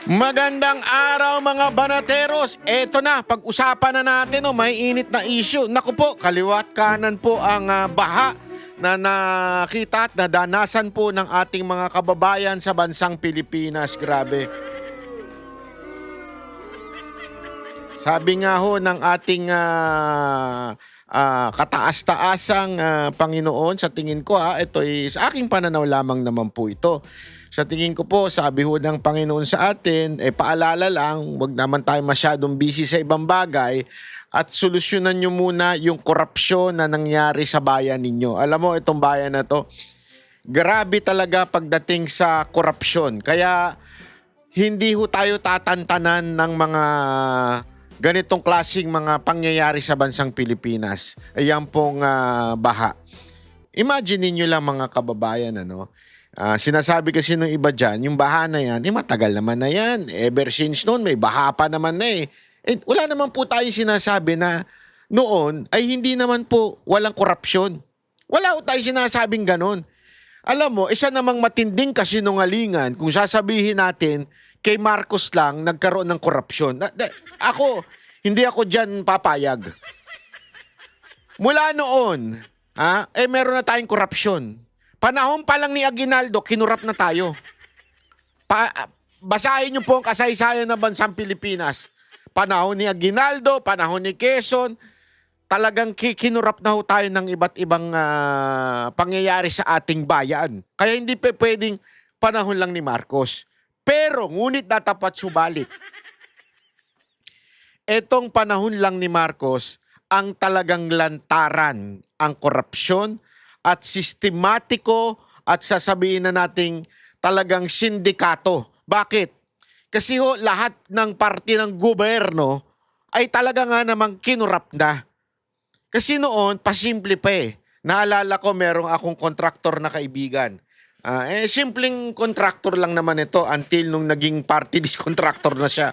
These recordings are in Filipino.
Magandang araw mga banateros. Eto na, pag-usapan na natin may init na issue. Naku po, kaliwat kanan po ang baha na nakita at nadanasan po ng ating mga kababayan sa bansang Pilipinas. Grabe. Sabi nga ho ng ating kataas-taasang Panginoon, sa tingin ko ito ay sa aking pananaw lamang naman po ito. Sa tingin ko po, sabi ho ng Panginoon sa atin, paalala lang, wag naman tayo masyadong busy sa ibang bagay at solusyonan nyo muna yung korupsyon na nangyari sa bayan ninyo. Alam mo, itong bayan na to, grabe talaga pagdating sa korupsyon. Kaya hindi ho tayo tatantanan ng mga ganitong klaseng mga pangyayari sa bansang Pilipinas. Ayan pong baha. Imagine niyo lang mga kababayan, sinasabi kasi ng iba dyan, yung baha na yan, matagal naman na yan. Ever since noon, may baha pa naman na . Wala naman po tayong sinasabi na noon ay hindi naman po walang korupsyon. Wala po tayong sinasabing ganon. Alam mo, isa namang matinding kasinungalingan kung sasabihin natin kay Marcos lang nagkaroon ng korupsyon. Hindi ako dyan papayag. Mula noon, meron na tayong korupsyon. Panahon pa lang ni Aguinaldo, kinurap na tayo. Basahin niyo po ang kasaysayan ng bansang Pilipinas. Panahon ni Aguinaldo, panahon ni Quezon, talagang kinurap na ho tayo ng iba't ibang pangyayari sa ating bayan. Kaya hindi pwedeng panahon lang ni Marcos. Pero, ngunit natapat subalit, etong panahon lang ni Marcos ang talagang lantaran ang korupsyon at sistematiko at sasabihin na nating talagang sindikato. Bakit? Kasi lahat ng parte ng gobyerno ay talaga nga namang kinurap na. Kasi noon, pasimple pa . Naalala ko merong akong kontraktor na kaibigan. Simpleng kontraktor lang naman ito until nung naging party list contractor na siya.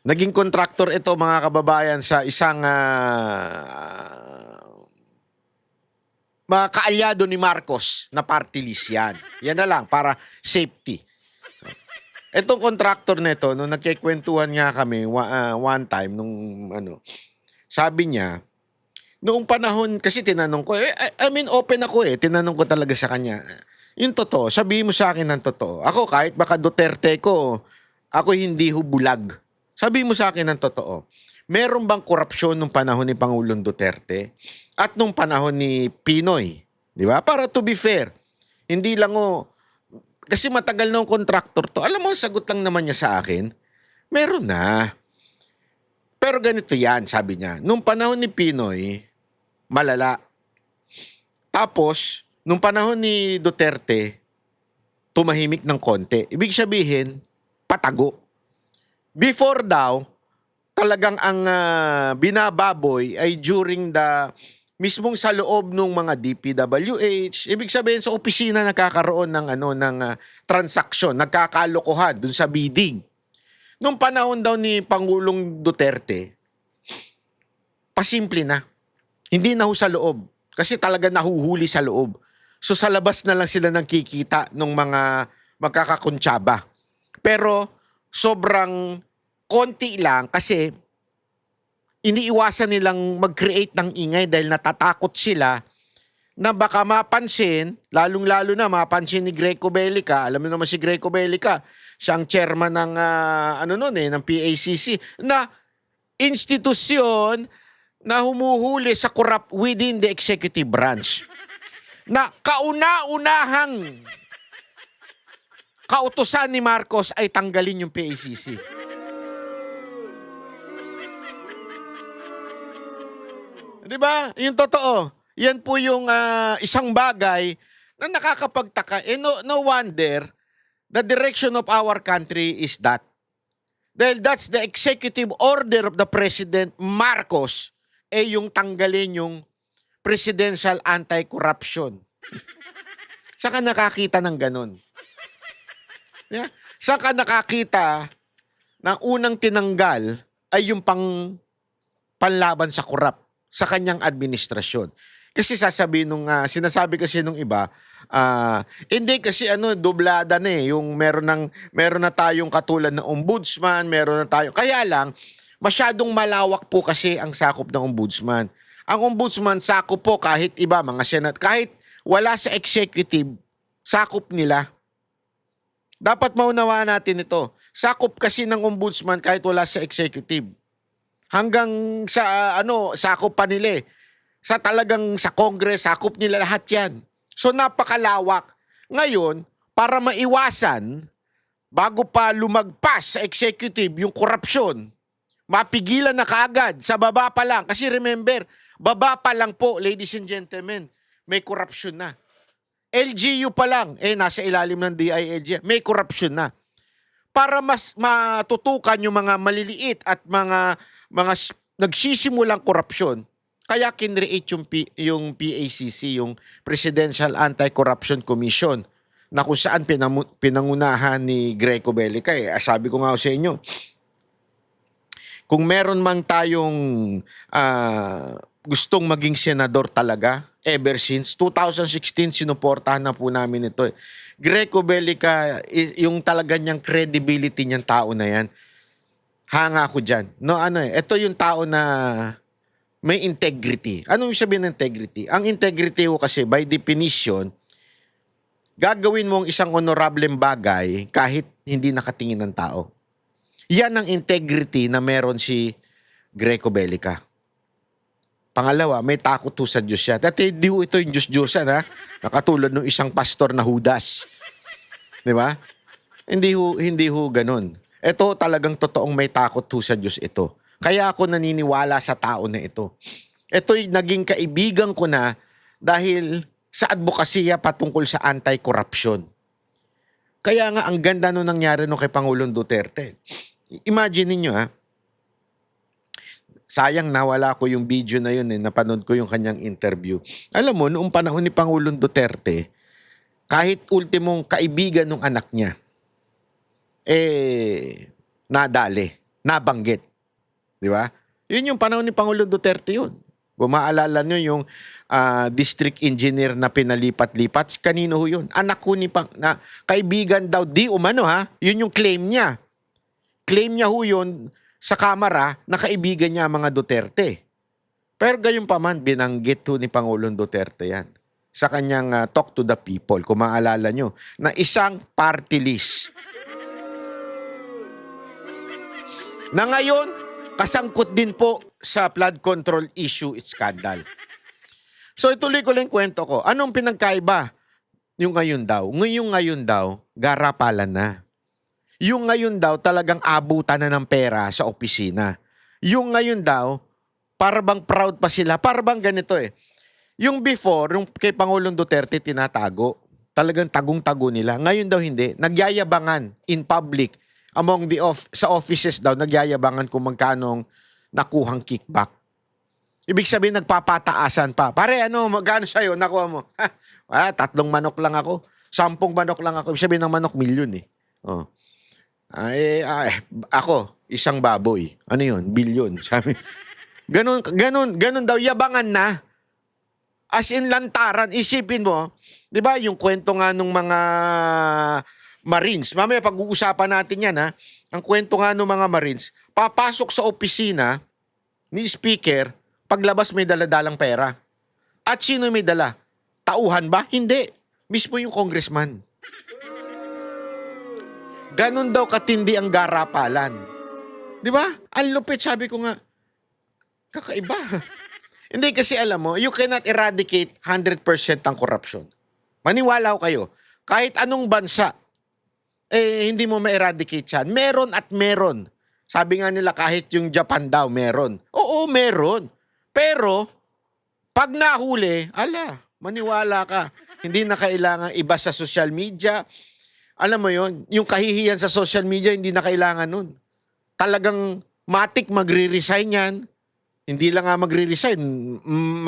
Naging kontraktor ito mga kababayan sa isang mga kaalyado ni Marcos na party list yan. Yan na lang para safety. Itong kontraktor nito, nung nagkikwentuhan nga kami one time, sabi niya, noong panahon, kasi tinanong ko, open ako tinanong ko talaga sa kanya, yung totoo, sabihin mo sa akin ng totoo. Ako kahit baka Duterte ko, ako hindi hubulag. Sabi mo sa akin ng totoo, meron bang korupsyon nung panahon ni Pangulong Duterte at nung panahon ni Pinoy? Di ba? Para to be fair, hindi lang kasi matagal na yung kontraktor to. Alam mo, sagot lang naman niya sa akin, meron na. Pero ganito yan, sabi niya. Nung panahon ni Pinoy, malala. Tapos, nung panahon ni Duterte, tumahimik ng konti. Ibig sabihin, patago. Before daw, talagang ang binababoy ay during mismong sa loob ng mga DPWH. Ibig sabihin sa opisina nakakaroon ng transaksyon, nagkakalokohan dun sa bidding. Nung panahon daw ni Pangulong Duterte, pasimple na. Hindi na ho sa loob. Kasi talaga nahuhuli sa loob. So sa labas na lang sila nagkikita ng mga magkakakuntsaba. Pero sobrang konti lang kasi iniiwasan nilang mag-create ng ingay dahil natatakot sila na baka mapansin, lalong-lalo na mapansin ni Greco Bellica. Alam mo naman si Greco Bellica, siyang chairman ng ng PACC, na institusyon na humuhuli sa corrupt within the executive branch. Na kauna-unahang kautusan ni Marcos ay tanggalin yung PACC. Di ba? Yung totoo. Yan po yung isang bagay na nakakapagtaka. No wonder the direction of our country is that. Dahil that's the executive order of the President Marcos yung tanggalin yung presidential anti-corruption. Saan ka nakakita ng ganun? Yeah. Saan ka nakakita na unang tinanggal ay yung panlaban sa korap sa kanyang administrasyon? Kasi sinasabi kasi nung iba, hindi kasi dublada na eh, yung meron na tayong katulad ng ombudsman, meron na tayo. Kaya lang, masyadong malawak po kasi ang sakop ng ombudsman. Ang ombudsman sakop po kahit iba, mga senat, kahit wala sa executive, sakop nila. Dapat maunawaan natin ito. Sakop kasi ng ombudsman kahit wala sa executive. Hanggang sa sakop pa nila eh. Sa Congress, sakop nila lahat yan. So napakalawak. Ngayon, para maiwasan, bago pa lumagpas sa executive yung korupsyon, mapigilan na kaagad sa baba pa lang. Kasi remember, baba pa lang po, ladies and gentlemen, may korupsyon na. LGU pa lang, nasa ilalim ng DILG, may korupsyon na. Para mas matutukan yung mga maliliit at mga nagsisimulang korupsyon, kaya kinreate yung PACC, yung Presidential Anti-Corruption Commission, na kung saan pinangunahan ni Greco Bellica. Sabi ko nga sa inyo, kung meron mang tayong gustong maging senador talaga, ever since 2016, sinuportahan na po namin ito. Greco Bellica, yung talaga niyang credibility niyang tao na yan, hanga ko dyan. Ito yung tao na may integrity. Ano yung sabihin ng integrity? Ang integrity ko kasi, by definition, gagawin mo ang isang honorableng bagay kahit hindi nakatingin ng tao. Yan ang integrity na meron si Greco Bellica. Pangalawa, may takot ho sa Diyos siya. Dati di ho ito yung Diyos-Diyosan, ha? Nakatulad ng isang pastor na Judas. Di ba? Hindi ho ganun. Ito talagang totoong may takot ho sa Diyos ito. Kaya ako naniniwala sa tao na ito. Ito'y naging kaibigan ko na dahil sa advokasya patungkol sa anti-corruption. Kaya nga ang ganda nung nangyari nung kay Pangulong Duterte. Imagine niyo, ha? Sayang nawala ko yung video na yun napanood ko yung kanyang interview. Alam mo, noong panahon ni Pangulong Duterte, kahit ultimong kaibigan ng anak niya, nadali, nabanggit. Di ba? Yun yung panahon ni Pangulong Duterte yun. Kung maalala nyo yung district engineer na pinalipat-lipat, kanino ho yun? Anak ko na kaibigan daw, di umano ha, yun yung claim niya. Claim niya ho yun sa kamera na kaibigan niya mga Duterte. Pero gayon pa man, binanggit ho ni Pangulong Duterte yan sa kanyang talk to the people, kung maalala nyo, na isang party list. Na ngayon, kasangkot din po sa flood control issue at scandal. So ituloy ko lang kwento ko. Anong pinagkaiba? Yung ngayon daw, garapalan na. Yung ngayon daw, talagang abutan na ng pera sa opisina. Yung ngayon daw, parang proud pa sila. Parang ganito eh. Yung before, yung kay Pangulong Duterte, tinatago. Talagang tagong-tago nila. Ngayon daw hindi. Nagyayabangan in public. Among sa offices daw, nagyayabangan kung magkanong nakuhang kickback. Ibig sabihin, nagpapataasan pa. Pare, magkano sa'yo? Nakuha mo. 3 manok lang ako. 10 manok lang ako. Ibig sabihin ng manok, milyon eh. Oh. Ako, isang baboy. Ano yun? Bilyon. Sabi. Ganun daw. Yabangan na. As in lantaran. Isipin mo, di ba yung kwento nga nung mga Marines. Mamaya pag-uusapan natin yan ha. Ang kwento nga nung mga Marines, papasok sa opisina ni Speaker, paglabas may daladalang pera. At sino may dala? Tauhan ba? Hindi. Mismo yung congressman. Ganon daw katindi ang garapalan. Di ba? Ang lupit, sabi ko nga, kakaiba. Hindi kasi alam mo, you cannot eradicate 100% ang corruption. Maniwala ko kayo, kahit anong bansa, hindi mo ma-eradicate yan. Meron at meron. Sabi nga nila kahit yung Japan daw, meron. Oo, meron. Pero, pag nahuli, maniwala ka. Hindi na kailangan iba sa social media. Alam mo yon, yung kahihiyan sa social media, hindi na kailangan nun. Talagang matik magre-resign yan. Hindi lang nga magre-resign,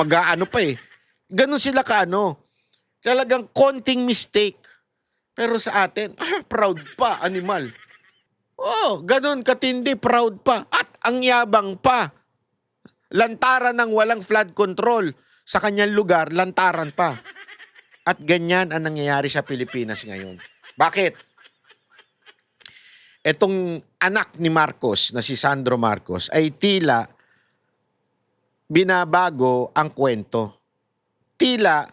mag-aano pa eh. Ganon sila Talagang konting mistake. Pero sa atin, proud pa, animal. Ganon katindi, proud pa. At ang yabang pa. Lantaran ng walang flood control. sa kanyang lugar, lantaran pa. At ganyan ang nangyayari sa Pilipinas ngayon. Bakit? Etong anak ni Marcos na si Sandro Marcos ay tila binabago ang kwento. Tila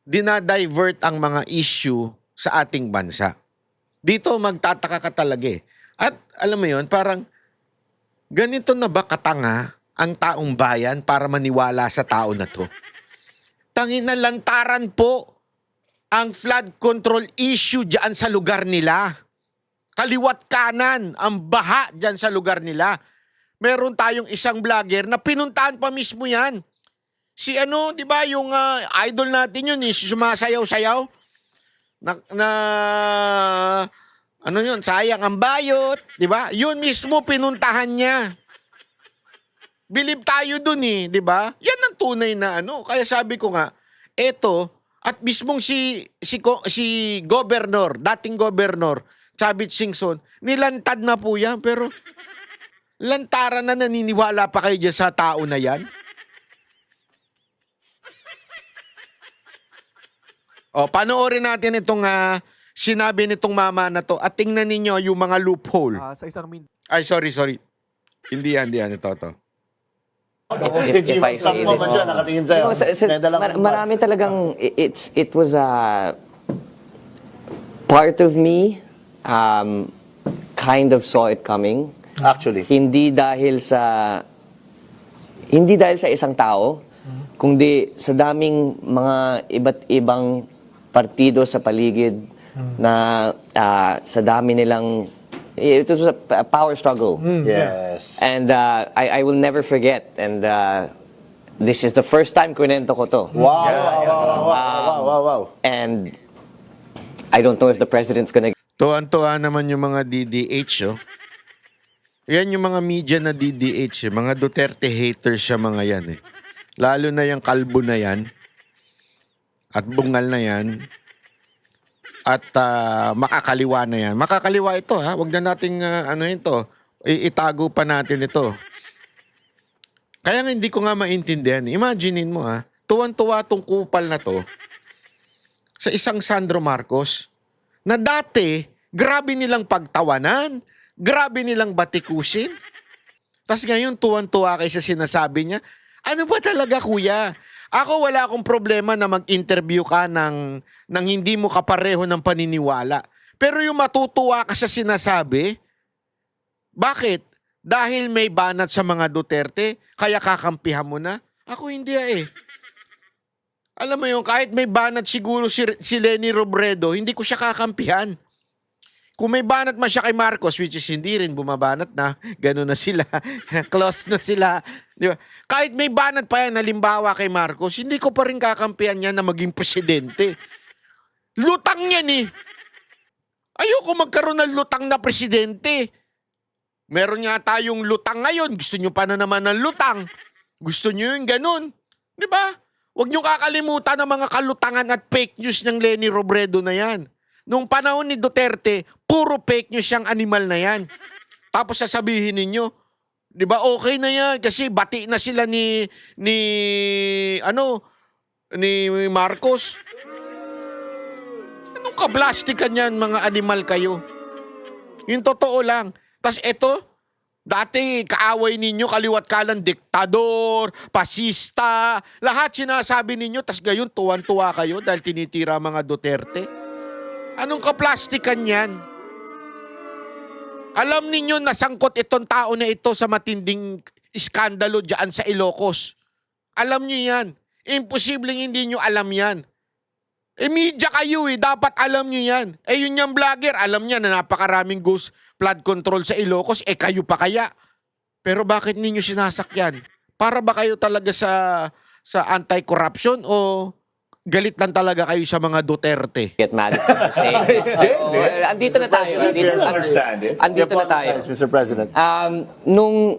dinadivert ang mga issue sa ating bansa. Dito magtataka ka talaga eh. At alam mo yon, parang ganito na ba katanga ang taong bayan para maniwala sa tao na to? Tangin na lantaran po ang flood control issue dyan sa lugar nila. Kaliwat kanan ang baha dyan sa lugar nila. Meron tayong isang vlogger na pinuntahan pa mismo yan. Si ano, di ba, yung idol natin yun, sumasayaw-sayaw. Ano yun, sayang ang bayot, di ba? Yun mismo pinuntahan niya. Believe tayo dun eh, di ba? Yan ang tunay na ano. Kaya sabi ko nga, eto, at mismong si governor, dating governor, Chavit Singson, nilantad na po yan, pero lantaran na naniniwala pa kayo dyan sa tao na yan? O, panoorin natin itong sinabi nitong mama na to at tingnan ninyo yung mga loophole. Sa isang Ay, sorry. Hindi yan. Ito. If I say this, marami talagang, it was a part of me kind of saw it coming. Actually. Hindi dahil sa isang tao, kundi sa daming mga iba't ibang partido sa paligid na sa dami nilang, it was a power struggle. Yes. And I will never forget. And this is the first time kunento ko to. Wow. And I don't know if the president's gonna... Tuwan-tuwa naman yung mga DDH, oh. Yan yung mga media na DDH, eh. Mga Duterte haters siya mga yan, eh. Lalo na yung kalbo na yan. At bungal na yan. At makakaliwa na yan. Makakaliwa ito, ha? Huwag na nating itago pa natin ito. Kaya nga hindi ko nga maintindihan. Imaginein mo, ha? Tuwan-tuwa tong kupal na to sa isang Sandro Marcos na dati, grabe nilang pagtawanan, grabe nilang batikusin. Tapos ngayon, tuwan-tuwa kayo sa sinasabi niya. Ano ba talaga, kuya? Ako wala akong problema na mag-interview ka ng hindi mo kapareho ng paniniwala. Pero yung matutuwa ka sa sinasabi, bakit? Dahil may banat sa mga Duterte, kaya kakampihan mo na? Ako hindi eh. Alam mo yun, kahit may banat siguro si Leni Robredo, hindi ko siya kakampihan. Kung may banat man siya kay Marcos, which is hindi rin bumabanat na, gano'n na sila, close na sila. Di ba? Kahit may banat pa yan, halimbawa kay Marcos, hindi ko pa rin kakampihan niya na maging presidente. Lutang yan eh. Ayoko magkaroon ng lutang na presidente. Meron nga tayong lutang ngayon, gusto nyo pa na naman ng lutang. Gusto nyo yung gano'n. Di ba? Huwag nyo kakalimutan ng mga kalutangan at fake news ng Leni Robredo na yan. Nung panahon ni Duterte, puro fake news yung animal na yan. Tapos sasabihin ninyo, di ba okay na yan kasi bati na sila ni Marcos. Anong kablastikan yan mga animal kayo? Yung totoo lang. Tapos eto, dati kaaway ninyo, kaliwat kanan, diktador, pasista, lahat sinasabi ninyo, tas gayon tuwan-tuwa kayo dahil tinitira mga Duterte. Anong kaplastikan yan? Alam ninyo nasangkot itong tao na ito sa matinding iskandalo dyan sa Ilocos. Alam nyo yan. Imposibleng hindi nyo alam yan. Media kayo dapat alam nyo yan. Yun yung vlogger, alam niya na napakaraming ghost flood control sa Ilocos, kayo pa kaya. Pero bakit ninyo sinasakyan? Para ba kayo talaga sa anti-corruption o galit lang talaga kayo sa mga Duterte? Get mad at me saying this. Andito na tayo. Andito na tayo. Mr. President. Nung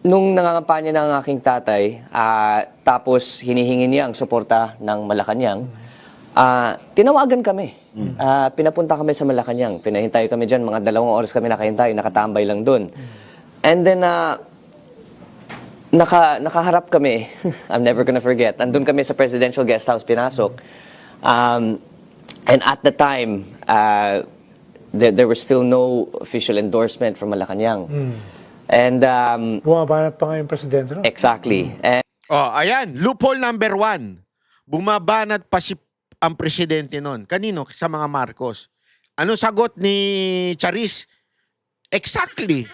nangangampanya ng aking tatay, tapos hinihingi niya ang suporta ng Malacanang, tinawagan kami. Pinapunta kami sa Malacanang. Pinahintay kami dyan. Mga 2 oras kami nakahintay. Nakatambay lang dun. And then, nakaharap kami. I'm never gonna forget. Andun kami sa Presidential Guest House, pinasok. And at the time, there was still no official endorsement from Malacanang. And Bumabanat pa nga yung presidente, no? exactly. And Oh, ayan, loophole number 1. Bumabanat pa ang presidente nun. Kanino? Sa mga Marcos. Ano sagot ni Charis? Exactly.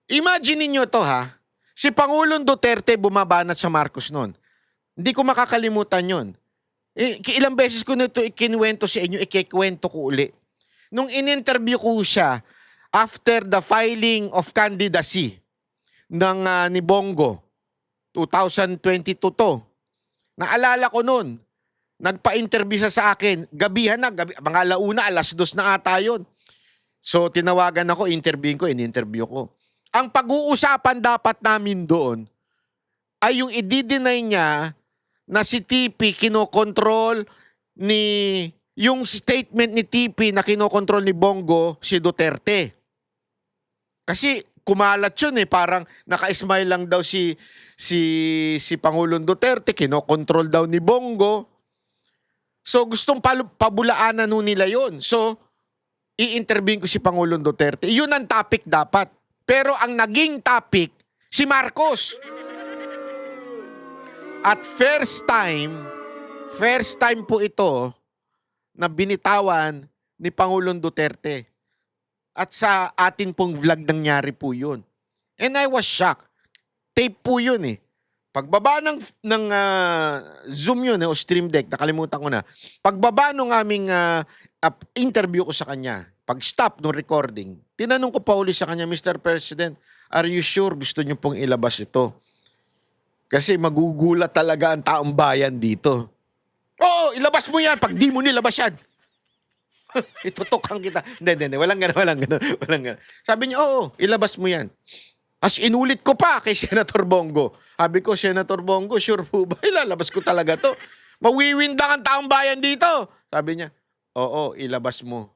Imagine niyo to ha. Si Pangulong Duterte bumabanat sa Marcos nun. Hindi ko makakalimutan yon. Ilang beses ko na ito ikinuwento sa inyo, ikikwento ko uli. Nung in-interview ko siya after the filing of candidacy ng ni Bongo, 2022 to. Naalala ko noon, nagpa-interview siya sa akin, gabihan na, mga alauna, 2:00 na ata yun. So tinawagan ako, in-interview ko. Ang pag-uusapan dapat namin doon ay yung i-deny niya na si TP kinokontrol yung statement ni TP na kinokontrol ni Bongo si Duterte. Kasi kumalat yun parang naka-smile lang daw si Pangulong Duterte, kinokontrol daw ni Bongo. So gustong pabulaanan nila yun. So i-interview ko si Pangulong Duterte. Yun ang topic dapat. Pero ang naging topic, si Marcos. At first time po ito na binitawan ni Pangulong Duterte. At sa atin pong vlog nangyari po yun. And I was shocked. Tape po yun Pagbaba ng Zoom yun o Stream Deck, nakalimutan ko na. Pagbaba nung aming interview ko sa kanya, pag-stop ng recording, tinanong ko pa uli sa kanya, Mr. President, are you sure gusto niyo pong ilabas ito? Kasi magugulat talaga ang taong bayan dito. Oo, ilabas mo yan pag di mo nilabas yan. Itutukan kita. Hindi. Walang gano'n. Sabi niya, oo, ilabas mo yan. As inulit ko pa kay Senator Bongo. Sabi ko, Senator Bongo, sure po ba? Ilalabas ko talaga to. Mawiwindang ang taong bayan dito. Sabi niya, oo, ilabas mo.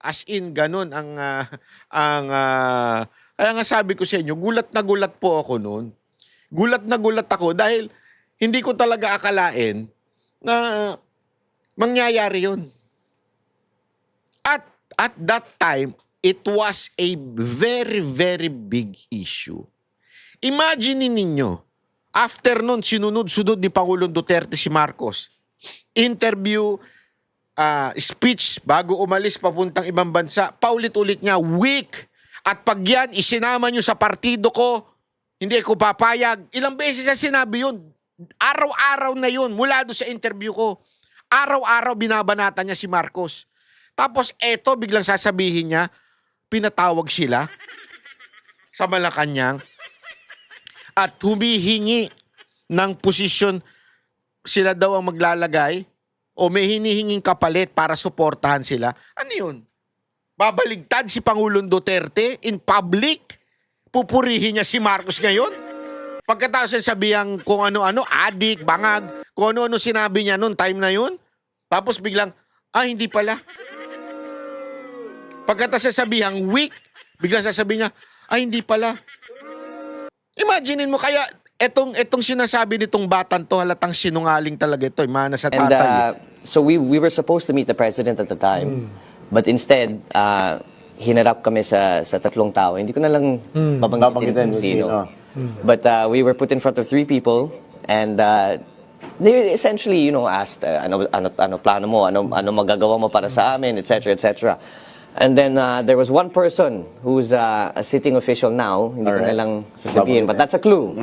As in, ganun kaya nga sabi ko sa inyo, gulat na gulat po ako noon. Gulat na gulat ako dahil hindi ko talaga akalain na mangyayari yun. At that time, it was a very, very big issue. Imagine ninyo, after nun, sinunod-sunod ni Pangulong Duterte si Marcos. Interview, speech, bago umalis papuntang ibang bansa, paulit-ulit niya, weak. At pag yan, isinama nyo sa partido ko, hindi ko papayag. Ilang beses na sinabi yun. Araw-araw na yun, mula doon sa interview ko. Araw-araw binabanatan niya si Marcos. Tapos eto, biglang sasabihin niya, pinatawag sila sa Malacanang at humihingi ng posisyon, sila daw ang maglalagay o may hinihinging kapalit para suportahan sila. Ano yun? Babaligtad si Pangulong Duterte in public? Pupurihin niya si Marcos ngayon? Pagkatapos sabihan kung ano-ano, adik, bangag, kung ano-ano sinabi niya noon, time na yun. Tapos biglang, hindi pala. Pagkatapos sabihan weak, biglang sasabihin niya, hindi pala. Imaginin mo, kaya etong sinasabi nitong batang to, halatang sinungaling talaga ito, mana sa tatay. So we were supposed to meet the president at the time. But instead, hinarap kami sa 3 tao. Hindi ko na lang babanggitin kung sino. But we were put in front of 3 people and they essentially, asked, ano plano mo, ano magagawa mo para sa amin, etc., etc. And then there was one person who's a sitting official now, hindi ko na lang sasabihin, but that's a clue.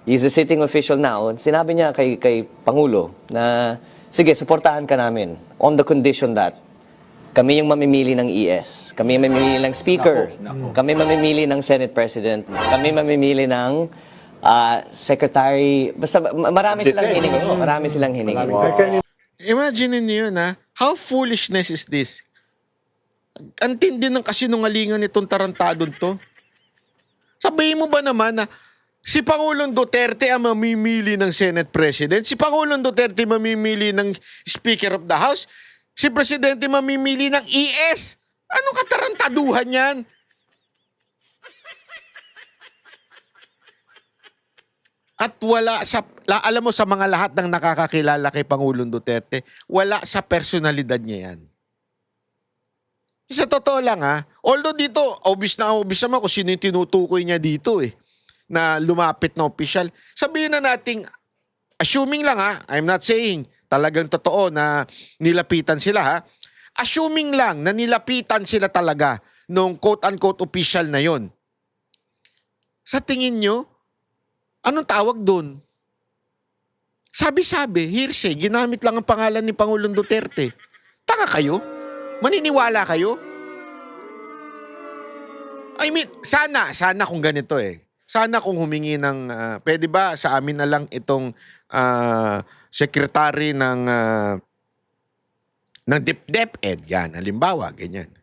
He's a sitting official now. Sinabi niya kay Pangulo na, sige, suportahan ka namin on the condition that kami yung mamimili ng ES, kami yung mamimili ng Speaker, kami mamimili ng Senate President, kami mamimili ng Secretary, basta marami silang hiningi. Imagine niyo yun, how foolishness is this? Ang tindi ng kasinungalingan nitong tarantadon to. Sabihin mo ba naman na si Pangulong Duterte ang mamimili ng Senate President, si Pangulong Duterte mamimili ng Speaker of the House, si Presidente mamimili ng ES? Anong katarantaduhan yan? At wala sa, alam mo sa mga lahat ng nakakakilala kay Pangulong Duterte, wala sa personalidad niya yan. Sa totoo lang although dito, obvious naman kung sino yung tinutukoy niya dito na lumapit na opisyal. Sabihin na nating, assuming lang I'm not saying talagang totoo na nilapitan sila Assuming lang na nilapitan sila talaga nung quote-unquote official na yon. Sa tingin nyo, anong tawag doon? Sabi-sabi, hearsay, ginamit lang ang pangalan ni Pangulong Duterte. Tanga kayo? Maniniwala kayo? I mean, sana kung ganito Sana kung humingi ng, pwede ba sa amin na lang itong secretary ng DepEd, yan, halimbawa, ganyan.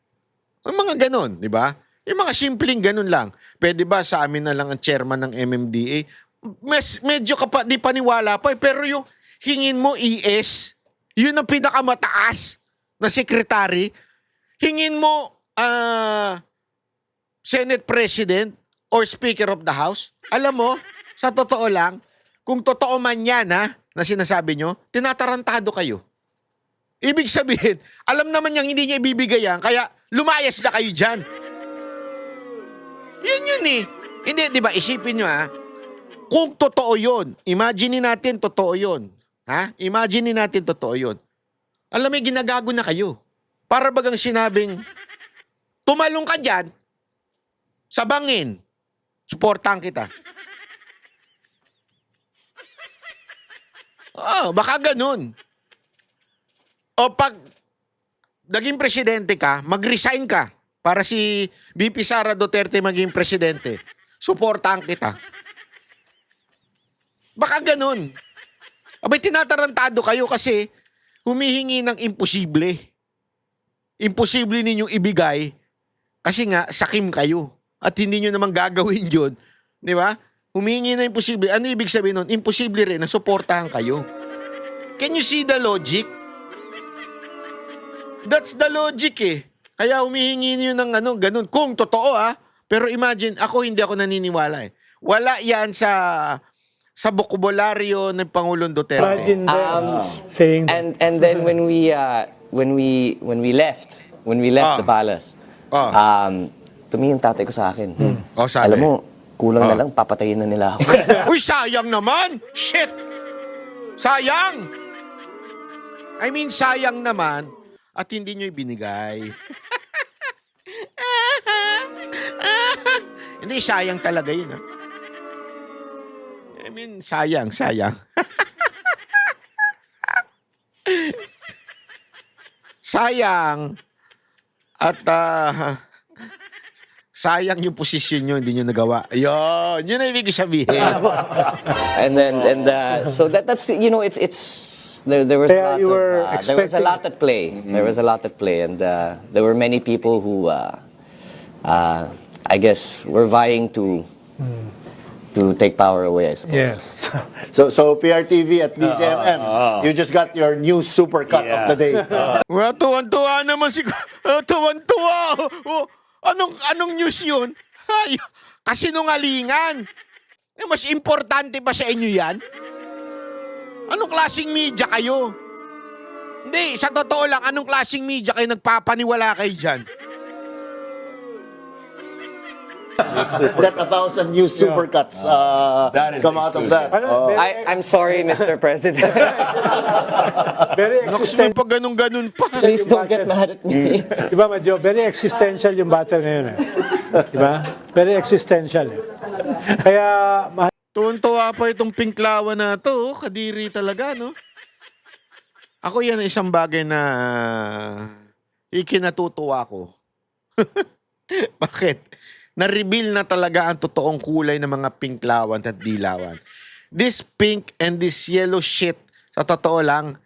Ang mga ganon, di ba? Yung mga simpleng ganon lang. Pwede ba sa amin na lang ang chairman ng MMDA? Medyo di paniwala pa pero yung hingin mo ES, yun ang pinakamataas na secretary. Hingin mo Senate President or Speaker of the House. Alam mo, sa totoo lang, kung totoo man yan na sinasabi nyo, tinatarantado kayo. Ibig sabihin, alam naman niyang hindi niya ibibigay yan, kaya lumayas na kayo dyan. Yun Hindi, di ba? Isipin nyo kung totoo yun, imagine natin totoo yun. Imagine natin totoo yun. Alam mo, ginagago na kayo. Para bagang sinabing, tumalong ka dyan, sa bangin, suportahan kita. Baka ganun. O pag naging presidente ka, mag-resign ka para si VP Sara Duterte maging presidente. Suportahan kita. Baka ganun. Abay, tinatarantado kayo kasi humihingi ng imposible. Imposible ninyong ibigay kasi nga sakim kayo at hindi nyo naman gagawin yun. Di ba? Humihingi ng imposible. Ano ibig sabihin nun? Imposible rin na suportahan kayo. Can you see the logic? That's the logic Kaya humihingi niyo ng ganun. Kung totoo pero imagine, hindi ako naniniwala Wala yan sa bokabularyo ng Pangulong Duterte. Imagine saying that. And then when we left the palace, tumingin tatay ko sa akin. Sabi? Alam mo, kulang na lang, papatayin na nila ako. Uy, sayang naman! Shit! Sayang! I mean, sayang naman at hindi nyo ibinigay. Hindi, sayang talaga yun I mean, sayang. Sayang. At sayang yung posisyon nyo, hindi nyo nagawa. Yun ang ibig sabihin. So that's it's there was Kaya you were there was a lot at play. There was a lot at play, and there were many people who I guess were vying to take power away, I suppose. Yes. So PRTV at DZMM, you just got your new supercut of the day. Well, tuwan-tuwa naman tuwan-tuwa. Anong news yun? Kasinungalingan. Mas importante ba sa inyo yan? Anong klaseng media kayo? Hindi, sa totoo lang, anong klaseng media kayo nagpapaniwala kayo dyan? That 1,000 new supercuts come out of that. I'm sorry, Mr. President. Very Nakus mo existential. pa ganun-ganun pa. Please don't get mad at me. Diba, medyo very existential yung battle ngayon Diba? Very existential Kaya, Tuwan-tuwa pa itong pinklawan na to. Kadiri talaga, no? Ako yan isang bagay na ikinatutuwa ko. Bakit? Na-reveal na talaga ang totoong kulay ng mga pinklawan at dilawan. This pink and this yellow shit, sa totoo lang,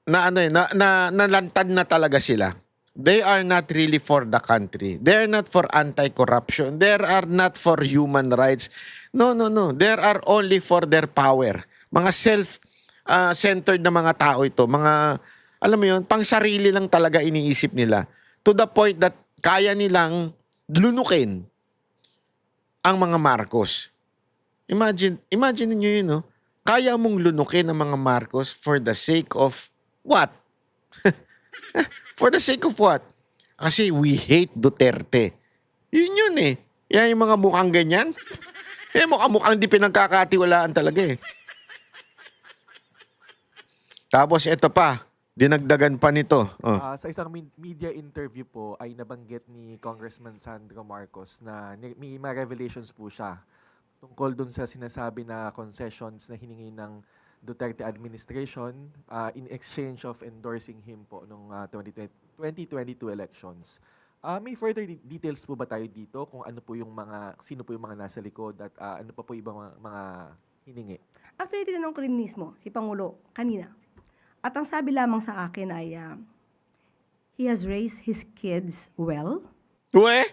nalantad na talaga sila. They are not really for the country. They are not for anti-corruption. They are not for human rights. No. They are only for their power. Mga self-centered na mga tao ito. Mga, alam mo yun, pang sarili lang talaga iniisip nila. To the point that kaya nilang lunukin ang mga Marcos. Imagine niyo yun, no? Kaya mong lunukin ang mga Marcos for the sake of what? For the sake of what? Kasi we hate Duterte. Yun eh. Yan yung mga mukhang ganyan. Mukhang di pinagkakatiwalaan talaga eh. Tapos ito pa, dinagdagan pa nito. Oh. Sa isang media interview po ay nabanggit ni Congressman Sandro Marcos na may mga revelations po siya tungkol dun sa sinasabi na concessions na hiningi ng Duterte administration in exchange of endorsing him po nung 2022 elections. May further details po ba tayo dito kung ano po yung sino po yung mga nasa likod at ano pa po ibang mga hiningi? Actually, tinanong ko rin mismo si Pangulo kanina. At ang sabi lamang sa akin ay, he has raised his kids well. We?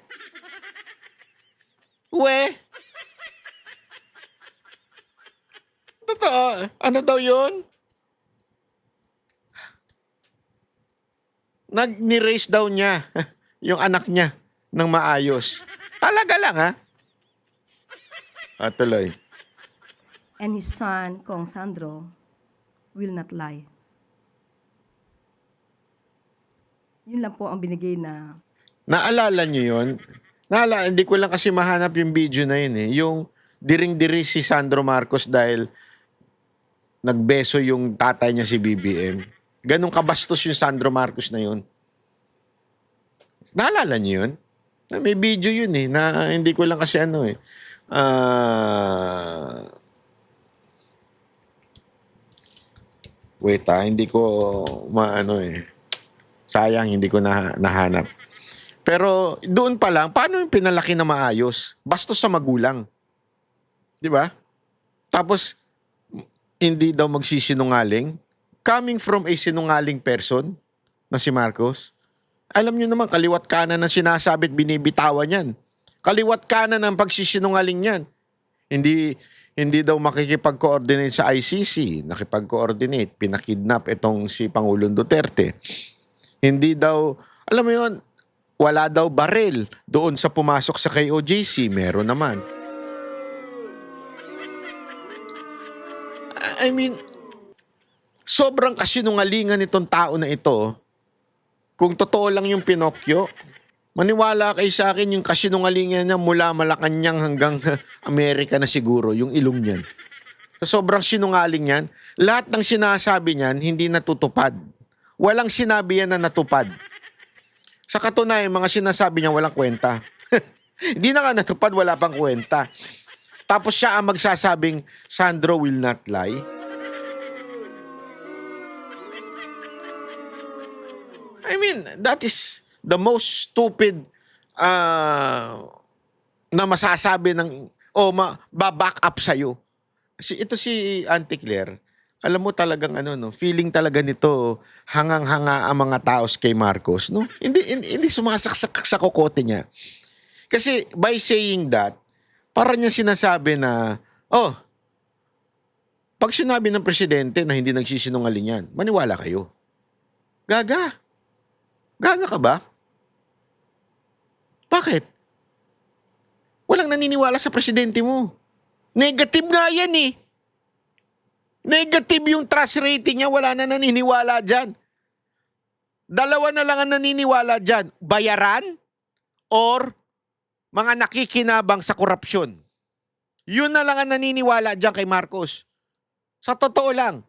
Totoo. Ano daw yun? Ni-raise daw niya yung anak niya ng maayos. Talaga lang, ha? Tuloy. And his son, Kong Sandro, will not lie. Yun lang po ang binigay na... Naalala niyo yun? Hindi ko lang kasi mahanap yung video na yun eh. Yung diring-diri si Sandro Marcos dahil nagbeso yung tatay niya si BBM. Ganong kabastos yung Sandro Marcos na yun. Naalala niyo yun? May video yun eh, na hindi ko lang kasi ano eh. Wait hindi ko maano eh. Sayang, hindi ko nahanap. Pero doon pa lang, paano yung pinalaki na maayos? Bastos sa magulang. Di ba? Tapos, hindi daw magsisinungaling. Coming from a sinungaling person na si Marcos. Alam nyo naman, kaliwat kanan na sinasabit, binibitawan yan. Kaliwat kanan ang pagsisinungaling yan. Hindi daw makikipag-coordinate sa ICC. Nakipag-coordinate. Pinakidnap itong si Pangulong Duterte. Hindi daw, alam mo yun, wala daw baril doon sa pumasok sa KOJC. Meron naman. I mean, sobrang kasinungalingan itong tao na ito. Kung totoo lang yung Pinocchio, maniwala kayo sa akin yung kasinungalingan niya mula Malacanang hanggang Amerika na siguro, yung ilong niyan. So, sobrang sinungaling yan. Lahat ng sinasabi niyan, hindi natutupad. Walang sinabi yan na natupad. Sa katunayan, mga sinasabi niya walang kwenta. Hindi na nga natupad, wala pang kwenta. Tapos siya ang magsasabing, Sandro will not lie. I mean, that is the most stupid na masasabi ng, baback up sa'yo. Ito si Auntie Claire, alam mo talagang feeling talaga nito hangang-hanga ang mga tao kay Marcos, no? Hindi sumasaksak sa kokote niya. Kasi by saying that, para niya sinasabi na, pag sinabi ng presidente na hindi nagsisinungaling yan, maniwala kayo. Gaga. Gaga ka ba? Bakit? Walang naniniwala sa presidente mo. Negative nga yan eh. Negative yung trust rating niya, wala na naniniwala dyan. Dalawa na lang ang naniniwala dyan. Bayaran or mga nakikinabang sa korupsyon. Yun na lang ang naniniwala dyan kay Marcos. Sa totoo lang.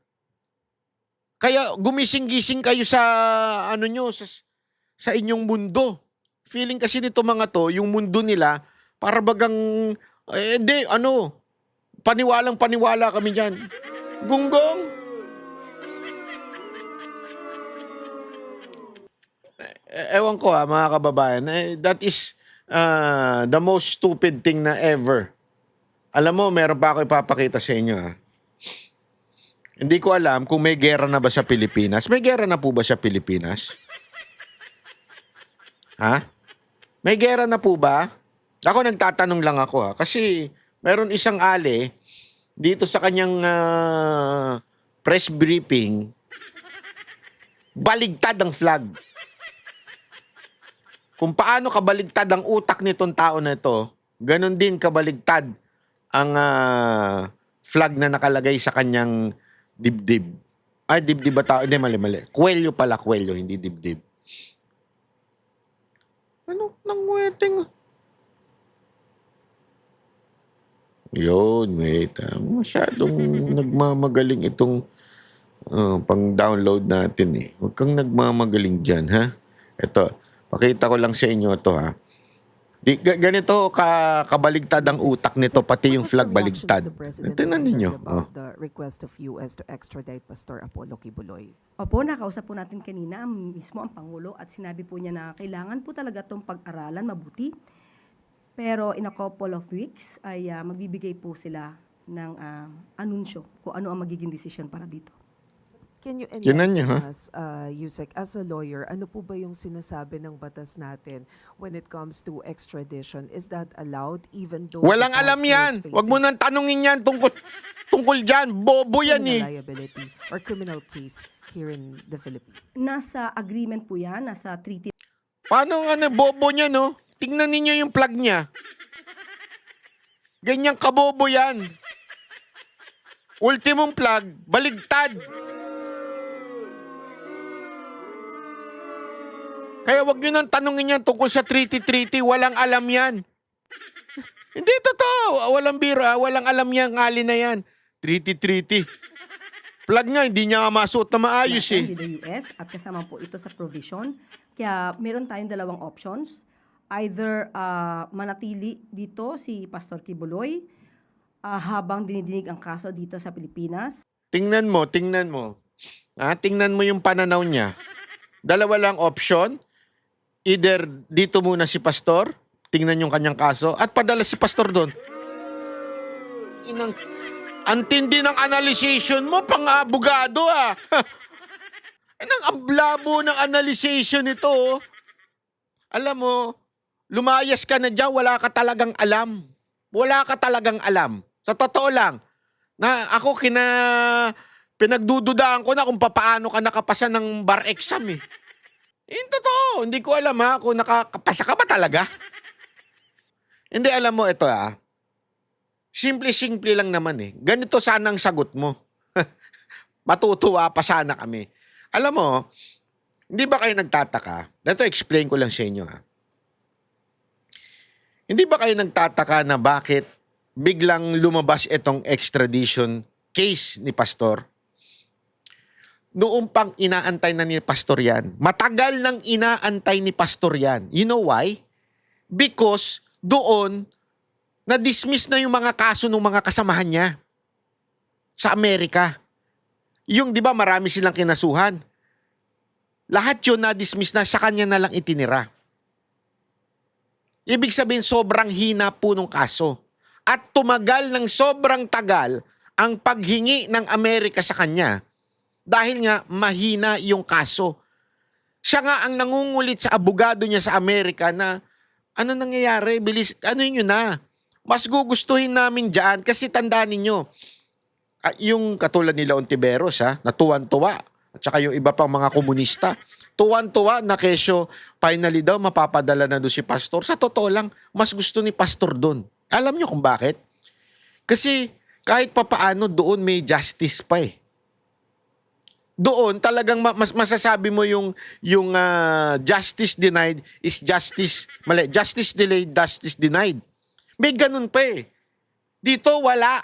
Kaya gumising-gising kayo sa sa inyong mundo. Feeling kasi nito mga to, yung mundo nila, para bagang, paniwalang-paniwala kami dyan. Gunggong. Ewan ko mga kababayan, that is the most stupid thing na ever. Alam mo, meron pa ako ipapakita sa inyo. Hindi ko alam kung may gera na ba sa Pilipinas. May gera na po ba sa Pilipinas? Ha? May gera na po ba? Ako nagtatanong lang ako kasi meron isang ali dito sa kanyang press briefing, baligtad ang flag. Kung paano kabaligtad ang utak nitong tao na ito, ganun din kabaligtad ang flag na nakalagay sa kanyang dibdib. Ay, dibdib ba tao? Hindi, mali. Kwelyo pala, kwelyo, hindi dibdib. Ano? Nangweteng. Yun, wait. Masyadong nagmamagaling itong pang-download natin eh. Huwag kang nagmamagaling dyan, ha? Ito, pakita ko lang sa inyo ito, ha? Ganito kabaligtad ang utak nito, pati yung flag baligtad. Tingnan ninyo. The request of US to extradite Pastor Apollo Kibuloy. Opo, nakausap po natin kanina mismo ang Pangulo at sinabi po niya na kailangan po talaga itong pag-aralan mabuti. Pero in a couple of weeks ay magbibigay po sila ng anunsyo kung ano ang magiging desisyon para dito. Can you Tinan niyo, enlighten us, Yusek, as a lawyer, ano po ba yung sinasabi ng batas natin when it comes to extradition? Is that allowed even though... Walang the alam pastor yan. is Huwag mo facing nang tanungin yan tungkol dyan. Bobo yan criminal eh. liability or criminal case here in the Philippines? Nasa agreement po yan, nasa treaty Paano bobo niya, no? Tingnan ninyo yung plug niya. Ganyang kabobo yan. Ultimong plug, baligtad. Kaya wag nyo nang tanungin yan tungkol sa treaty. Walang alam yan. Hindi totoo. Walang bira. Walang alam yan. Ngali na yan. Treaty. Plug nga, hindi niya nga masuot na maayos eh. with the US at kasama po ito sa provision. Kaya meron tayong dalawang options. Either manatili dito si Pastor Kibuloy habang dinidinig ang kaso dito sa Pilipinas. Tingnan mo. Tingnan mo yung pananaw niya. Dalawa lang option. Either dito muna si Pastor, tingnan yung kanyang kaso, at padala si Pastor doon. Ang tindi ng analyzation mo, pang-abogado ah. Anong ablabo ng analyzation ito? Oh. Alam mo, lumayas ka na dyan, wala ka talagang alam. Wala ka talagang alam. Sa totoo lang, na ako pinagdududaan ko na kung paano ka nakapasa ng bar exam eh. Yung totoo, hindi ko alam ha, kung nakakapasa ka ba talaga? Hindi, alam mo, ito simple lang naman eh. Ganito sana ang sagot mo. Matutuwa pa sana kami. Alam mo, hindi ba kayo nagtataka? Ito, explain ko lang sa inyo ha. Hindi ba kayo nagtataka na bakit biglang lumabas itong extradition case ni Pastor? Noong pang inaantay na ni Pastor yan. Matagal nang inaantay ni Pastor yan. You know why? Because doon, na-dismiss na yung mga kaso ng mga kasamahan niya sa Amerika. Yung, di ba, marami silang kinasuhan. Lahat yun na-dismiss na, sa kanya na lang itinira. Ibig sabihin, sobrang hina po nung kaso. At tumagal ng sobrang tagal ang paghingi ng Amerika sa kanya dahil nga mahina yung kaso. Siya nga ang nangungulit sa abogado niya sa Amerika na ano nangyayari? Bilis, ano yun na? Mas gugustuhin namin dyan kasi tandaan ninyo, yung katulad nila Ontiveros na tuwan-tuwa at saka yung iba pang mga komunista, tuwan-tuwa na kesyo finally daw mapapadala na doon si Pastor. Sa totoo lang, mas gusto ni Pastor doon. Alam niyo kung bakit? Kasi kahit papaano doon may justice pa eh. Doon talagang mas masasabi mo yung justice denied is justice, mali, justice delayed, justice denied. May ganun pa eh. Dito wala.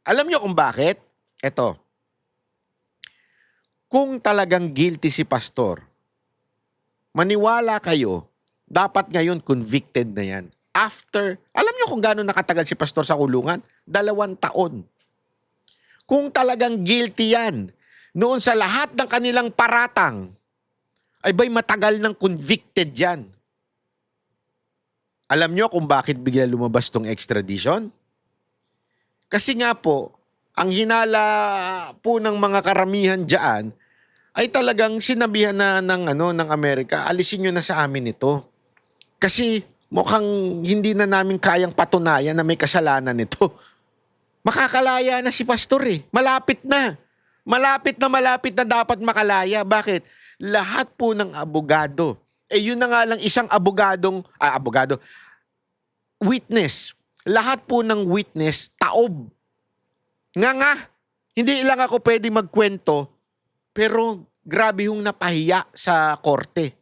Alam niyo kung bakit? Eto. Kung talagang guilty si Pastor, maniwala kayo, dapat ngayon convicted na yan. After, alam niyo kung gano'n nakatagal si Pastor sa kulungan? 2 taon. Kung talagang guilty yan, noon sa lahat ng kanilang paratang, ay ba'y matagal ng convicted yan. Alam nyo kung bakit bigla lumabas tong extradition? Kasi nga po, ang hinala po ng mga karamihan dyan ay talagang sinabihan na ng Amerika, alisin nyo na sa amin ito. Kasi mukhang hindi na namin kayang patunayan na may kasalanan nito. Makakalaya na si Pastor eh. Malapit na. Malapit na dapat makalaya. Bakit? Lahat po ng abogado. Yun na nga lang isang witness. lahat po ng witness taob. Nga, hindi lang ako pwede magkwento, pero grabe yung napahiya sa korte.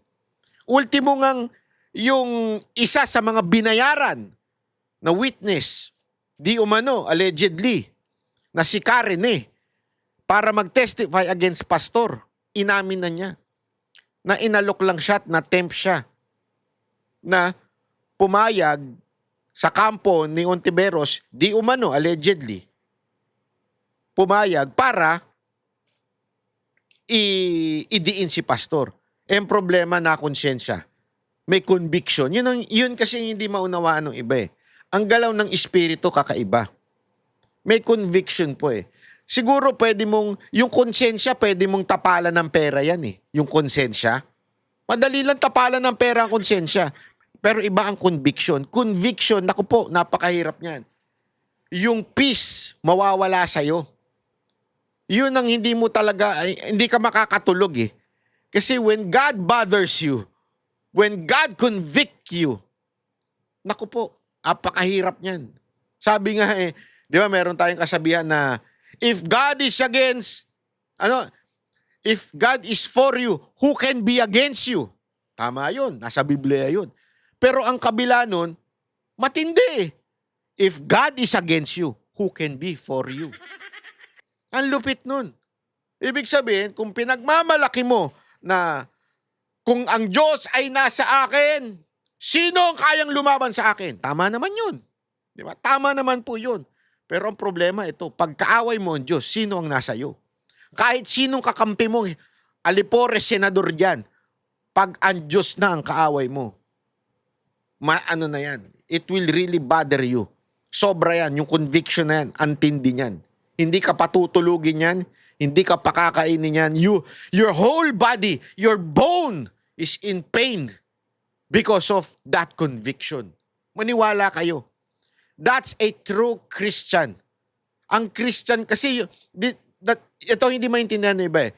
Ultimo ngang yung isa sa mga binayaran na witness, di umano, allegedly, na si Karen para mag-testify against pastor, inamin na niya na inalok lang siya at na-tempt siya na pumayag sa kampo ni Ontiveros, di umano, allegedly, pumayag para idiin si pastor. Ang problema na konsensya. May conviction. Yun kasi hindi maunawaan ng iba Ang galaw ng espiritu kakaiba. May conviction po Siguro pwede mong, yung konsensya pwede mong tapalan ng pera yan Yung konsensya. Madali lang tapalan ng pera ang konsensya. Pero iba ang conviction. Conviction, naku po, napakahirap niyan. Yung peace, mawawala sa'yo. Yun ang hindi mo talaga, hindi ka makakatulog Kasi when God bothers you, when God convict you, naku po, napakahirap niyan. Sabi nga di ba meron tayong kasabihan na, if God is against, if God is for you, who can be against you? Tama yun, nasa Biblia yun. Pero ang kabila nun, matindi If God is against you, who can be for you? Ang lupit nun. Ibig sabihin, kung pinagmamalaki mo na kung ang Diyos ay nasa akin, sino ang kayang lumaban sa akin? Tama naman yun. Di ba? Tama naman po yun. Pero ang problema ito, pagkaaway mo ang Diyos, sino ang nasa iyo? Kahit sinong kakampi mo, alipores, senador dyan, pag ang Diyos na ang kaaway mo, ano na yan, it will really bother you. Sobra yan, yung conviction na yan, antindi niyan. Hindi ka patutulugin yan, hindi ka pakakainin yan. Your whole body, your bone is in pain because of that conviction. Maniwala kayo. That's a true Christian. Ang Christian kasi, ito hindi maintindihan ng iba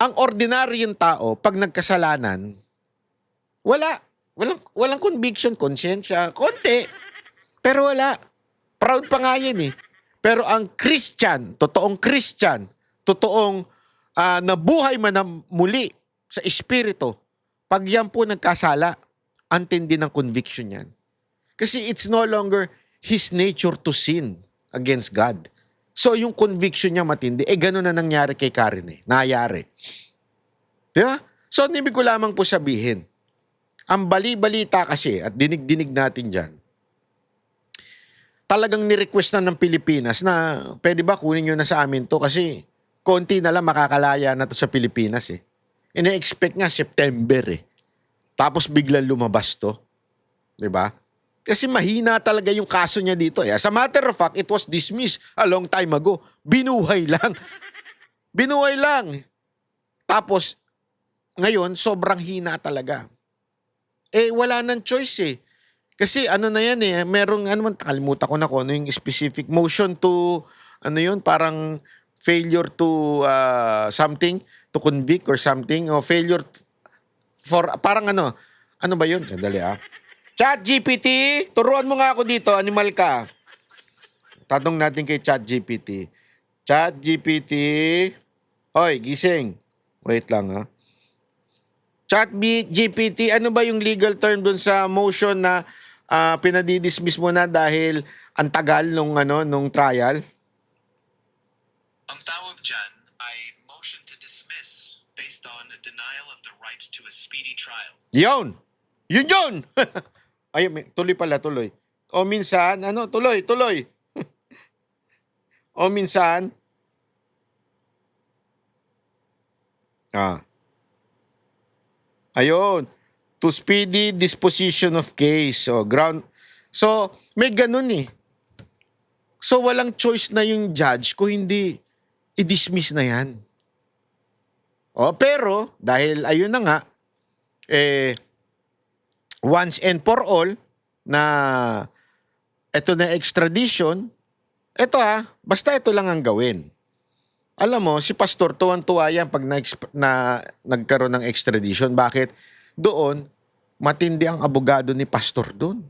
Ang ordinaryong tao, pag nagkasalanan, walang conviction, konsensya, konti. Pero wala. Proud pa nga yan Pero ang Christian, totoong nabuhay man na muli sa espiritu, pag yan po nagkasala, antindi ng conviction yan. Kasi it's no longer his nature to sin against God. So yung conviction niya matindi, gano'n na nangyari kay Karen Nangyari. Di ba? So ibig ko lamang po sabihin, ang bali-balita kasi, at dinig-dinig natin dyan, talagang ni-request na ng Pilipinas na pwede ba kunin nyo na sa amin to kasi konti na lang makakalaya na to sa Pilipinas Ina-expect nga September Tapos biglang lumabas to. Diba? Kasi mahina talaga yung kaso niya dito As a matter of fact, it was dismissed a long time ago. Binuhay lang. Binuhay lang. Tapos, ngayon, sobrang hina talaga. Wala nang choice Kasi ano na yan merong, kalimutan ko na kung ano yung specific motion to, parang failure to something, to convict or something, o failure for, parang ano ba yun? Sandali ChatGPT, turuan mo nga ako dito, animal ka. Tanong natin kay ChatGPT. ChatGPT, hoy, gising. Wait lang ChatGPT, ano ba yung legal term dun sa motion na pinadidismiss mo na dahil ang tagal nung trial? Ang tawag dyan ay motion to dismiss based on a denial of the right to a speedy trial. Yun! Yun! Ay, tuloy. O minsan, tuloy. O minsan, ayun, to speedy disposition of case. So, may ganun So, walang choice na yung judge kung hindi i-dismiss na yan. Pero, dahil ayun na nga, once and for all, na ito na extradition, basta ito lang ang gawin. Alam mo, si Pastor, tuwan-tuwa yan pag nagkaroon ng extradition. Bakit? Doon, matindi ang abogado ni Pastor doon.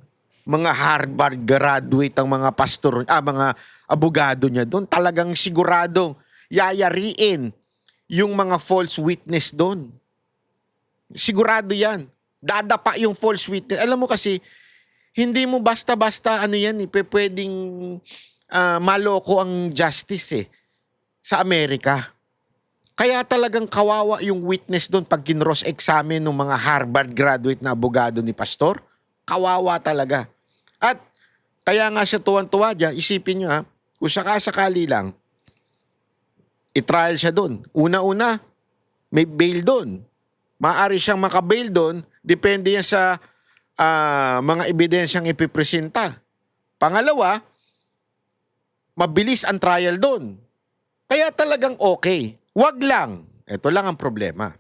mga Harvard graduate ang mga pastor, mga abogado niya doon. Talagang siguradong yayariin yung mga false witness doon. Sigurado yan. Dadapa yung false witness. Alam mo kasi, hindi mo basta-basta pwedeng maloko ang justice sa Amerika. Kaya talagang kawawa yung witness doon pag kinross-examine ng mga Harvard graduate na abogado ni pastor. Kawawa talaga. At kaya nga siya tuwan-tuwa dyan, isipin nyo kung sakasakali lang, i-trial siya doon. Una-una, may bail doon. Maaari siyang makabail doon, depende yan sa mga ebidensyang ipipresenta. Pangalawa, mabilis ang trial doon. Kaya talagang okay. Wag lang. Ito lang ang problema.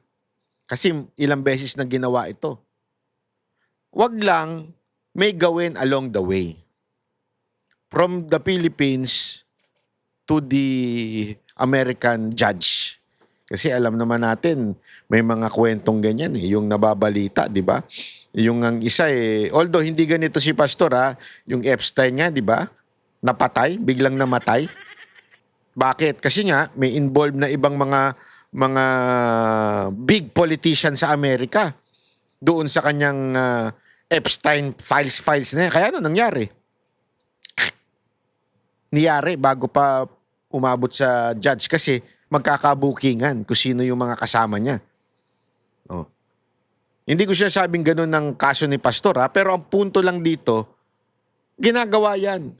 Kasi ilang beses na ginawa ito. Wag lang may gawin along the way. From the Philippines to the American judge. Kasi alam naman natin, may mga kwentong ganyan yung nababalita, di ba? Yung ang isa although hindi ganito si pastor yung Epstein nga, di ba? Napatay, biglang namatay. Bakit? Kasi nga may involved na ibang mga big politician sa Amerika doon sa kanyang Epstein files na yan. Kaya ano nangyari? Niyari bago pa umabot sa judge kasi magkakabukingan kung sino yung mga kasama niya. Oh. Hindi ko siya sabing ganun ng kaso ni pastor pero ang punto lang dito, ginagawa yan.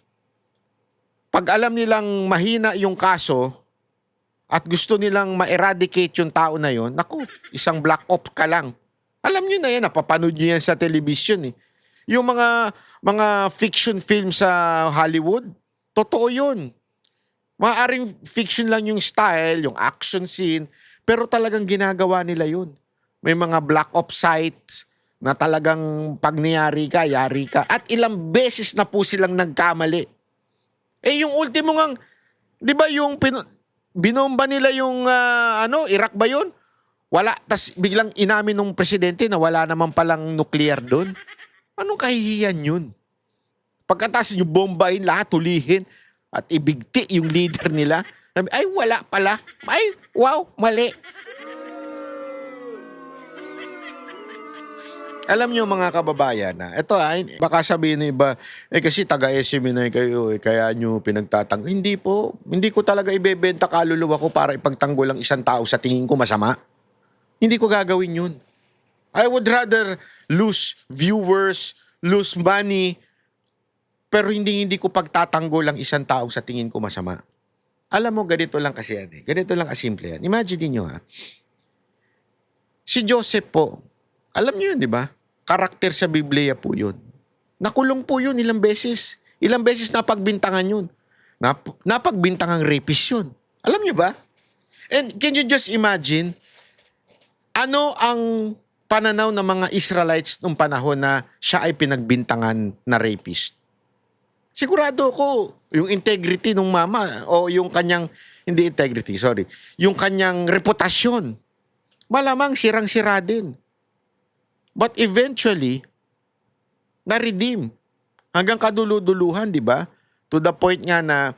Pag alam nilang mahina yung kaso at gusto nilang ma-eradicate yung tao na yon, naku, isang black ops ka lang. Alam niyo na yan, napapanood niyo yan sa television Yung mga fiction film sa Hollywood, totoo yun. Maaaring fiction lang yung style, yung action scene, pero talagang ginagawa nila yun. May mga black ops sites na talagang pag niyari ka, yari ka. At ilang beses na po silang nagkamali. Yung ultimo ngang, di ba yung binomba nila yung Iraq ba yun? Wala. Tas biglang inamin ng presidente na wala naman palang nuclear doon. Anong kahihiyan yun? Pagkatapos yung bombahin lahat, tulihin, at ibigti yung leader nila. Ay, wala pala. Ay, wow, mali. Alam nyo mga kababayan ito baka sabihin ng iba, kasi taga-SM na kayo, kaya nyo pinagtatang. Hindi po, hindi ko talaga ibebenta kaluluwa ko para ipagtanggol ang isang tao sa tingin ko masama. Hindi ko gagawin yun. I would rather lose viewers, lose money, pero hindi ko pagtatanggol ang isang tao sa tingin ko masama. Alam mo, ganito lang kasi yan Ganito lang kasimple yan. Imagine niyo si Joseph po, alam niyo yun, di ba? Karakter sa Biblia po yun. Nakulong po yun ilang beses. Ilang beses napagbintangan yun. Napagbintangang rapist yun. Alam niyo ba? And can you just imagine, ano ang pananaw ng mga Israelites nung panahon na siya ay pinagbintangan na rapist? Sigurado ko, yung integrity ng mama o yung kanyang, hindi integrity, sorry, yung kanyang reputasyon, malamang sirang-sira din. But eventually, na-redeem. Hanggang kaduluduluhan, di ba? To the point nga na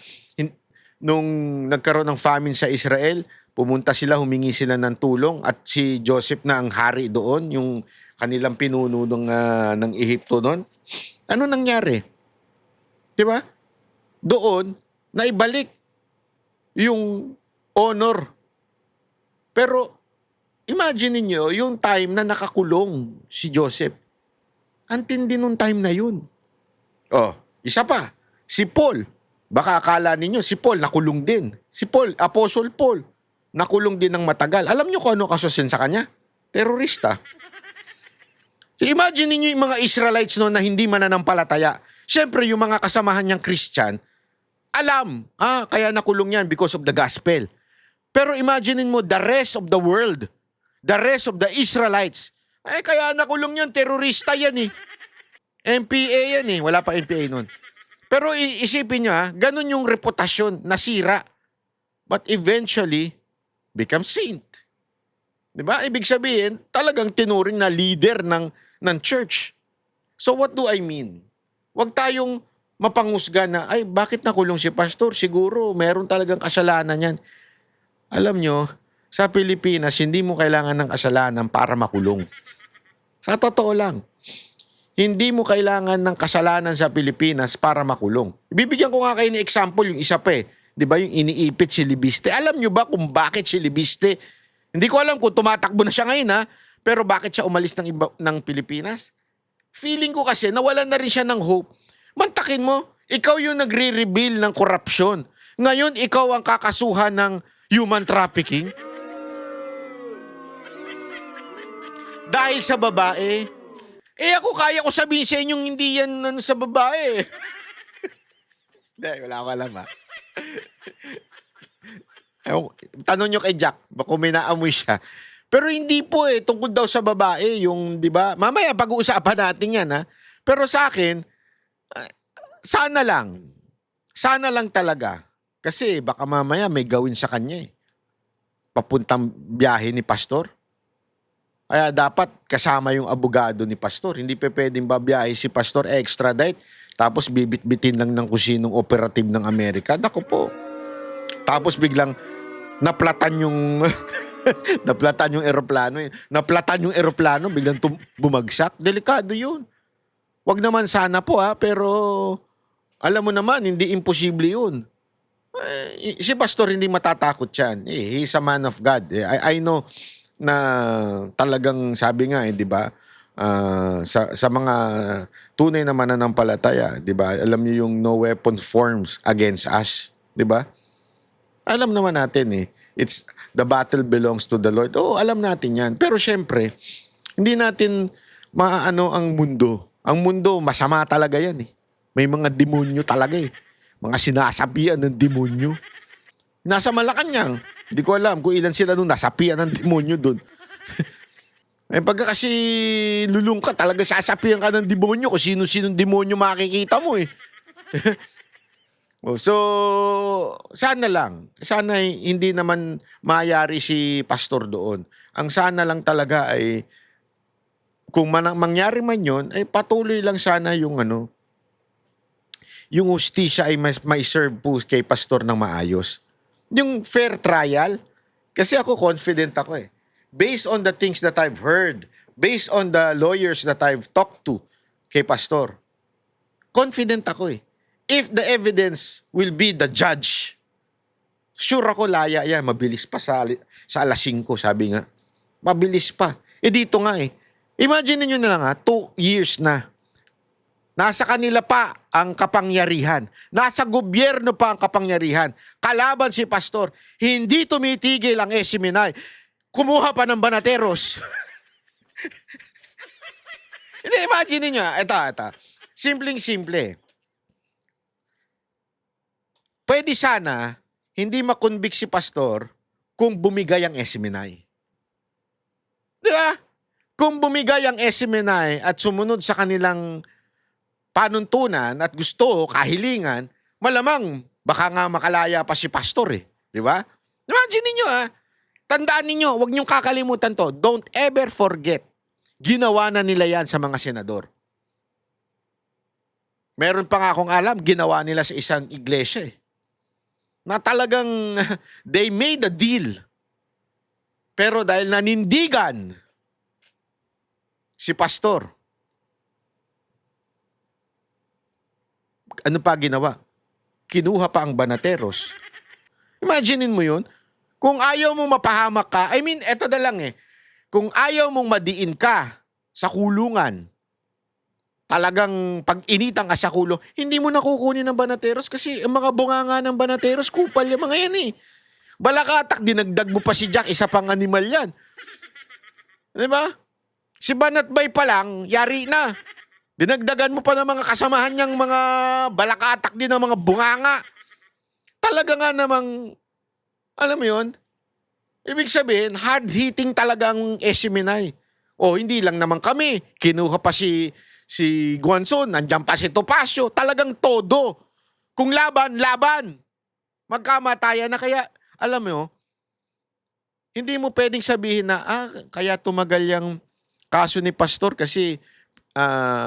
nung nagkaroon ng famine sa Israel, pumunta sila, humingi sila ng tulong at si Joseph na ang hari doon, yung kanilang pinuno ng Ehipto doon. Ano nangyari? Di ba? Doon, naibalik yung honor. Pero, imagine niyo yung time na nakakulong si Joseph. Ang tindi nung time na yun. Isa pa, si Paul. Baka akala ninyo, si Paul nakulong din. Si Paul, Apostle Paul, nakulong din ng matagal. Alam niyo kung ano kasusin sa kanya? Terorista. So imagine niyo yung mga Israelites noon na hindi mananampalataya. Siyempre, yung mga kasamahan niyang Christian, alam, kaya nakulong yan because of the gospel. Pero imaginein mo, the rest of the world, the rest of the Israelites, kaya nakulong yan, terorista yan MPA yan wala pa MPA nun. Pero isipin niyo ganun yung reputasyon, nasira. But eventually, become saint. Diba? Ibig sabihin, talagang tinuring na leader ng church. So what do I mean? Huwag tayong mapangusga na, ay, bakit nakulong si pastor? Siguro, meron talagang kasalanan yan. Alam nyo, sa Pilipinas, hindi mo kailangan ng kasalanan para makulong. Sa totoo lang. Hindi mo kailangan ng kasalanan sa Pilipinas para makulong. Ibibigyan ko nga kayo ng example, yung isa pa eh. Di ba, yung iniipit si Libiste. Alam nyo ba kung bakit si Libiste? Hindi ko alam kung tumatakbo na siya ngayon ha, pero bakit siya umalis ng Pilipinas? Feeling ko kasi nawalan na rin siya ng hope. Mantakin mo, ikaw yung nagre-reveal ng korupsyon. Ngayon, ikaw ang kakasuhan ng human trafficking. Dahil sa babae. Ako kaya ko sabihin sa inyong hindi yan sa babae. Hindi, wala ko alam ha. Tanong nyo kay Jack, baka may naamoy siya. Pero hindi po tungkol daw sa babae, yung, di ba? Mamaya pag-uusapan natin yan ha. Pero sa akin, sana lang talaga. Kasi baka mamaya may gawin sa kanya papuntang biyahe ni pastor. Kaya dapat kasama yung abogado ni pastor. Hindi pwedeng babiyahe si pastor extradite tapos bibit-bitin lang ng kusinong operative ng Amerika. Naku po. Tapos biglang naplatan yung naplatan yung eroplano. Naplatan yung eroplano, biglang bumagsak. Delikado yun. Wag naman sana po pero alam mo naman, hindi imposible yun. Si pastor hindi matatakot yan. He's a man of God. I know na talagang sabi nga di ba? Sa mga tunay na mananampalataya, di ba? Alam niyo yung no weapon forms against us, di ba? Alam naman natin it's the battle belongs to the Lord. Alam natin yan. Pero syempre, hindi natin maaano ang mundo. Ang mundo, masama talaga yan May mga demonyo talaga Mga sinasapian ng demonyo. Nasa Malacanang. Hindi ko alam kung ilan sila nung nasapian ng demonyo doon. Pagka kasi lulong ka, talaga sasapian ka ng demonyo kung sino-sinong demonyo makikita mo So, sana lang. Sana hindi naman mayari si pastor doon. Ang sana lang talaga ay kung mangyari man yun, ay patuloy lang sana yung yung hustisya ay may serve po kay pastor ng maayos. Yung fair trial, kasi ako confident ako Based on the things that I've heard, based on the lawyers that I've talked to kay pastor, confident ako If the evidence will be the judge, sure ako laya yan, mabilis pa sa alas 5, sabi nga. Mabilis pa. Dito nga Imagine niyo na lang 2 years na. Nasa kanila pa ang kapangyarihan. Nasa gobyerno pa ang kapangyarihan. Kalaban si pastor. Hindi tumitigil ang SMNI. Kumuha pa ng banateros. Hindi, imagine niyo. Ito. Simpleng-simple. Pwede sana hindi makonvict si pastor kung bumigay ang SMNI. Di ba? Kung bumigay ang SMNI at sumunod sa kanilang panuntunan at gusto, kahilingan, malamang baka nga makalaya pa si pastor Di ba? Imagine ninyo tandaan ninyo, huwag niyong kakalimutan to. Don't ever forget. Ginawa na nila yan sa mga senador. Meron pa nga akong alam, ginawa nila sa isang iglesia na talagang they made a deal. Pero dahil nanindigan si pastor, ano pa ginawa? Kinuha pa ang banateros. Imaginein mo yun. Kung ayaw mong mapahamak ka, eto na lang Kung ayaw mong madiin ka sa kulungan, talagang pag-initan ka sa kulong, hindi mo nakukunin ng banateros kasi ang mga bunganga ng banateros, kupal yung mga yan Balakatak, dinagdag mo pa si Jack, isa pang animal yan. Di ba? Si Banatbay pa lang, yari na. Dinagdagan mo pa ng mga kasamahan niyang mga balakatak din ng mga bunganga. Talaga nga namang, alam mo yun? Ibig sabihin, hard-hitting talagang SMNI. Hindi lang naman kami. Kinuha pa si Guanzon, nandiyan pa si Topacio. Talagang todo. Kung laban, laban. Magkamatayan na kaya, alam mo, hindi mo pwedeng sabihin na, kaya tumagal yung kaso ni pastor kasi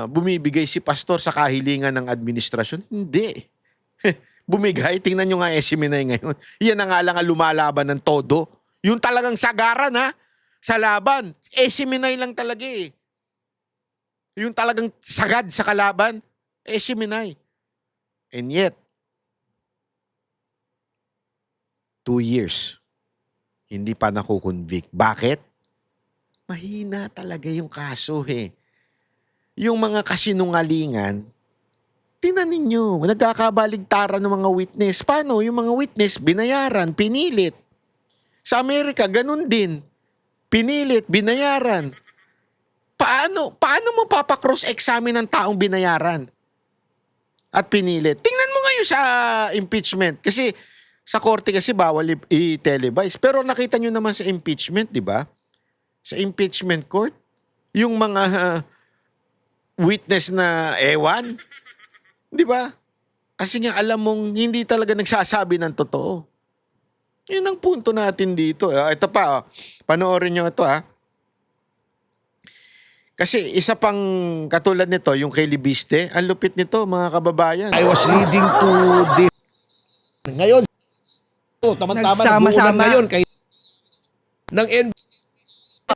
bumibigay si pastor sa kahilingan ng administrasyon? Hindi. Bumigay, tingnan nyo nga Esiminay ngayon. Yan na nga lang ang lumalaban ng todo. Yung talagang sagaran ha, sa laban. Esiminay lang talaga eh. Yung talagang sagad sa kalaban, Esiminay. And yet, 2 years, hindi pa nakukonvict. Bakit? Mahina talaga yung kaso eh. Yung mga kasinungalingan, tingnan ninyo, nagkakabaligtaran ng mga witness. Paano? Yung mga witness, binayaran, pinilit. Sa Amerika, ganun din. Pinilit, binayaran. Paano mo papakross-examine ng taong binayaran? At pinilit. Tingnan mo ngayon sa impeachment. Kasi sa korte kasi bawal i-televise. Pero nakita nyo naman sa impeachment, di ba? Sa impeachment court, yung mga witness na ewan, di ba? Kasi nga alam mong hindi talaga nagsasabi ng totoo. Yun ang punto natin dito. Ito pa, panoorin nyo ito ha. Kasi isa pang katulad nito, yung kay Libiste, ang lupit nito mga kababayan. I was leading to the... Ngayon, tama-tama nag-uulan ngayon kay ng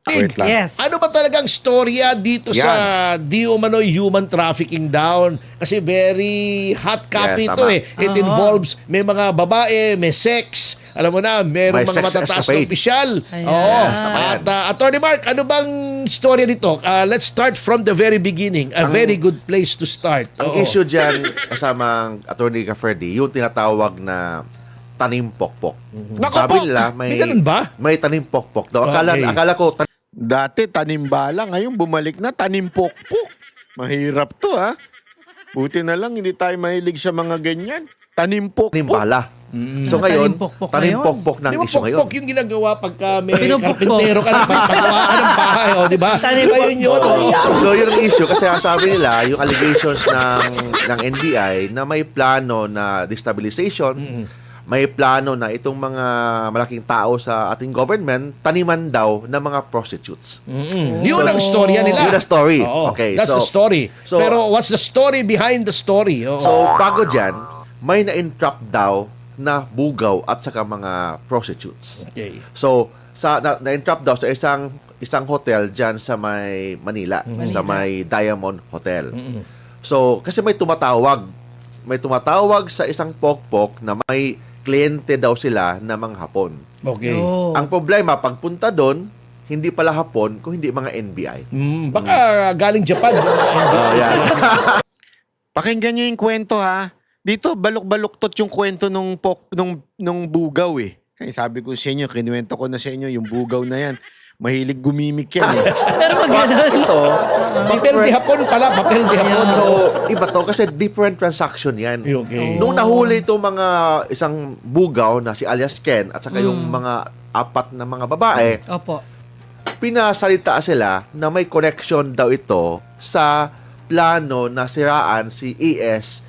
Wait lang. Yes. Ano ba talagang storya dito Yan. sa di umano human trafficking down? Kasi very hot copy Yes, ito tama. eh. It involves, may mga babae, may sex. Alam mo na, merong May mga sex matataas na escapade. opisyal. Ayan. Oo. Yes, tama yan. At Attorney Mark, ano bang storya nito? Let's start from the very beginning. A very good place to start. Ang Oo. issue dyan, kasamang Attorney Cafferdi, yung tinatawag na tanim pokpok. Sabi nila, May ganun ba? may tanim pokpok daw. Okay. Akala ko, Dati tanimbala, ngayon bumalik na tanimpokpok. Mahirap to ha. Buti na lang hindi tayo mahilig sa mga ganyan. Tanimpokpok. tanimbala. So ngayon, Tanim-pokpok tanim ngayon. pokpok ng Di ba issue ngayon. pokpok yung ginagawa pagka may Pinupokpok. karpintero ka na pagpagawa ka ng bahay, di ba? Tanim Diba yun yun? So yun ang issue kasi ang sabi nila, yung allegations ng NBI na may plano na destabilization, may plano na itong mga malaking tao sa ating government taniman daw ng mga prostitutes. Yun ang storya nila. Yun ang story. Oo, Okay, that's so- the story. so- Pero what's the story behind the story? Oo. So bago dyan, may na-entrap daw na bugaw at saka mga prostitutes. Okay. So na-entrap daw sa isang hotel dyan sa may Manila, sa may Diamond Hotel. So kasi may tumatawag sa isang pokpok na may kliyente daw sila na mga Hapon. Okay. Oh. Ang problema, pagpunta doon, hindi pala Hapon, kung hindi mga NBI. Baka galing Japan. Yan. Pakinggan nyo yung kwento ha. Dito, balok-baluktot yung kwento nung bugaw eh. Ay, sabi ko sa inyo, kinuwento ko na sa inyo, yung bugaw na yan. Mahilig gumimik yan eh. Pero maganda. Ito, Papel di Hapon pala, papel di Hapon. so, iba to kasi different transaction yan. Okay. Nung nahuli itong mga isang bugaw na si alias Ken at saka yung mga apat na mga babae, Opo. pinasalita sila na may connection daw ito sa plano na siraan si ES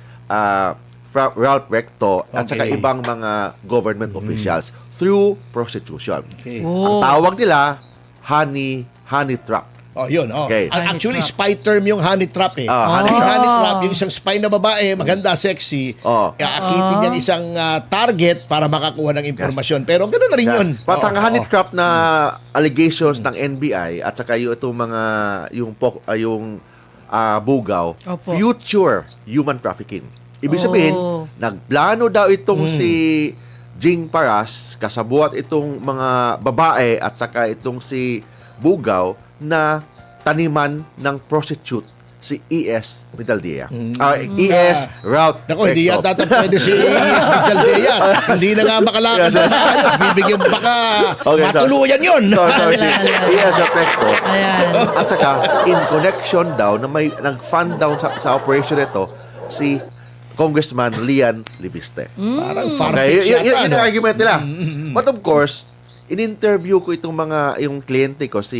Ralph Recto at saka Okay. ibang mga government officials through prostitution. Okay. Ang tawag nila, honey trap. Oh, yun. Oh. Okay. Actually, spy term yung honey trap eh. Honey Yung trap. honey trap, yung isang spy na babae, maganda, sexy, Oh. aakitin yan isang target para makakuha ng impormasyon. Pero gano'n na rin yun. Patang Oo, honey oo. trap na allegations ng NBI at saka yung itong mga bugaw, Opo. future human trafficking. Ibig sabihin, Oh. nagplano daw itong si Jing Paras, kasabuat itong mga babae at saka itong si Bugaw na taniman ng prostitute si ES Medaldea. ES Ralph Naku, hindi Recto. yata pwede si ES Medaldea. Hindi na nga makalakad sa ayos. Bibigyan baka Okay, matuluyan yun. So si ES Ralph Recto. Ayan. At saka, in connection daw, na may nag-fund down sa operation nito, si Congressman Lian Liviste. Parang Okay, far-fetched yun yata. ang no? argument nila. But of course, in-interview ko yung kliyente ko, si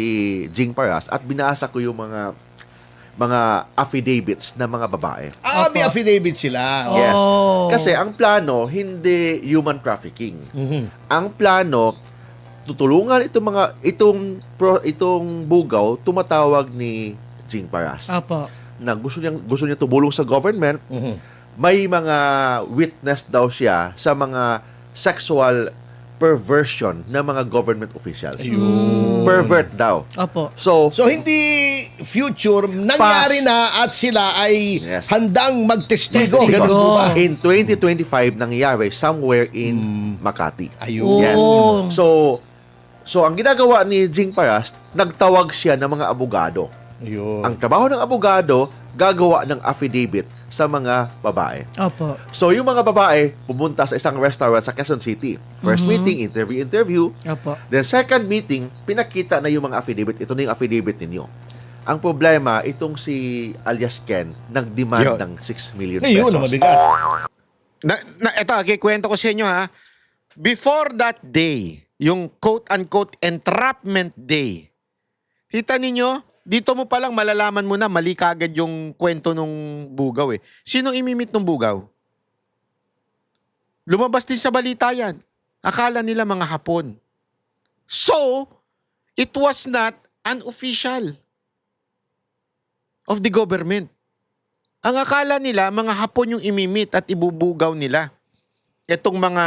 Jing Paras, at binasa ko yung mga affidavits ng mga babae. May affidavit sila. Yes. Oh. Kasi ang plano, hindi human trafficking. Ang plano, tutulungan itong bugaw, tumatawag ni Jing Paras Opo. na gusto niya tumulong sa government. May mga witness daw siya sa mga sexual perversion ng mga government officials. Pervert daw. Opo. So, So hindi future, nangyari Past. na at sila ay Yes. handang magtestigo. Magtestigo. Ganun po ba? in 2025 nangyari somewhere in Makati. Ayun. Yes. Oh. So ang ginagawa ni Jing Paras, nagtawag siya ng mga abogado. Ayun. Ang trabaho ng abogado, gagawa ng affidavit sa mga babae. Opo. So yung mga babae pumunta sa isang restaurant sa Quezon City. First meeting, interview. Opo. Then second meeting, pinakita na yung mga affidavit. Ito na yung affidavit ninyo. Ang problema, itong si alias Ken, nag-demand Yun. ng 6 million Ayun, pesos. mabigat. Ito, kikwento ko sa inyo ha. Before that day, yung quote-unquote entrapment day, kita ninyo, dito mo palang malalaman mo na mali kagad yung kwento nung bugaw eh. Sinong imimit nung bugaw? Lumabas din sa balita yan. Akala nila mga Hapon. So, it was not an official of the government. Ang akala nila, mga Hapon yung imimit at ibubugaw nila. Itong mga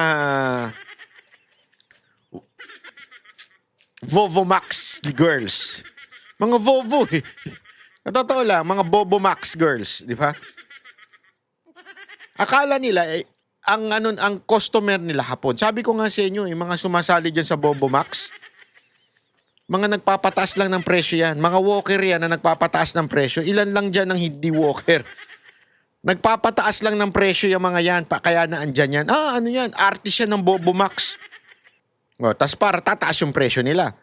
Vovo Max girls. Mga Vovo eh. Totoo lang, mga Bobo Max girls, di ba? Akala nila ang customer nila Hapon. Sabi ko nga sa inyo, mga sumasali diyan sa Bobo Max, mga nagpapataas lang ng presyo yan. Mga walker yan na nagpapataas ng presyo. Ilan lang dyan ang hindi walker. Nagpapataas lang ng presyo yung mga yan. Kaya na andyan yan. Ano yan? Artist yan ng Bobo Max. Tas para tataas yung presyo nila.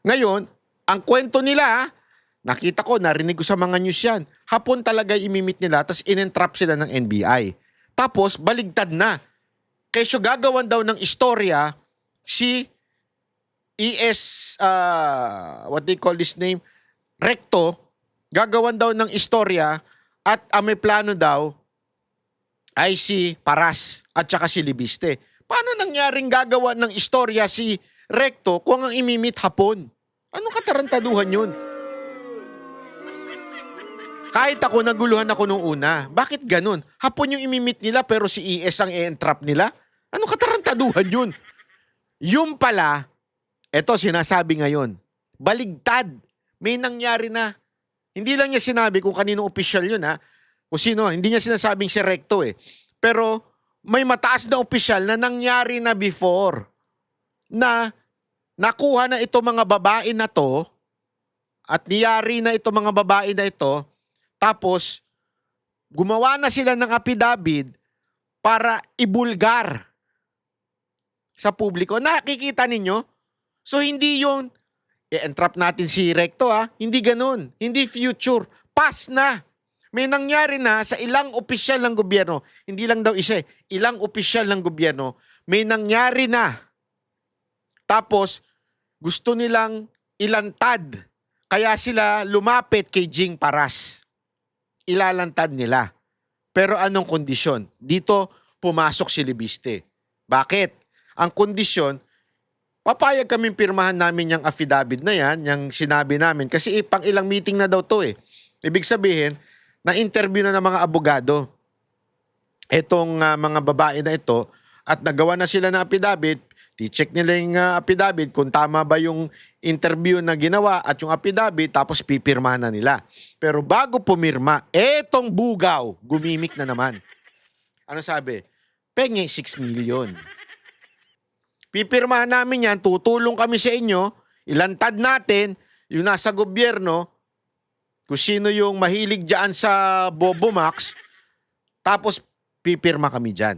Ngayon, ang kwento nila, nakita ko, narinig ko sa mga news yan. Hapon talaga imimit nila, tapos in-entrap sila ng NBI. Tapos, baligtad na. Kesyo gagawan daw ng istorya si what they call this name, Recto, gagawan daw ng istorya at may plano daw ay si Paras at saka si Libiste. Paano nangyaring gagawa ng istorya si Recto kung ang imimit Hapon? Anong katarantaduhan yun? Kahit ako, naguluhan ako nung una. Bakit ganun? Hapon yung imimit nila pero si ES ang i-entrap nila? Anong katarantaduhan yun? Yung pala, eto sinasabi ngayon, baligtad. May nangyari na. Hindi lang niya sinabi kung kaninong opisyal yun ha. Kung sino, hindi niya sinasabing si Recto eh. Pero may mataas na opisyal na nangyari na before na nakuha na ito mga babae na to at niyari na ito mga babae na ito tapos gumawa na sila ng affidavit para ibulgar sa publiko. Nakikita ninyo? So hindi yun, i-entrap natin si Recto hindi ganun. Hindi future. Past na. May nangyari na sa ilang opisyal ng gobyerno. Hindi lang daw isa ilang opisyal ng gobyerno. May nangyari na. Tapos, gusto nilang ilantad. Kaya sila lumapit kay Jing Paras. Ilalantad nila. Pero anong kondisyon? Dito, pumasok si Libiste. Bakit? Ang kondisyon, papayag kaming pirmahan namin yung affidavit na yan, yung sinabi namin. Kasi pang ilang meeting na daw to eh. Ibig sabihin, na-interview na ng mga abogado itong mga babae na ito at nagawa na sila ng affidavit. Ti-check nila yung affidavit kung tama ba yung interview na ginawa at yung affidavit tapos pipirma na nila. Pero bago pumirma, etong bugaw, gumimik na naman. Ano sabi? Penge 6 million. Pipirmahan namin yan, tutulong kami sa inyo, ilantad natin yung nasa gobyerno, kung sino yung mahilig dyan sa Bobo Max, tapos pipirma kami dyan.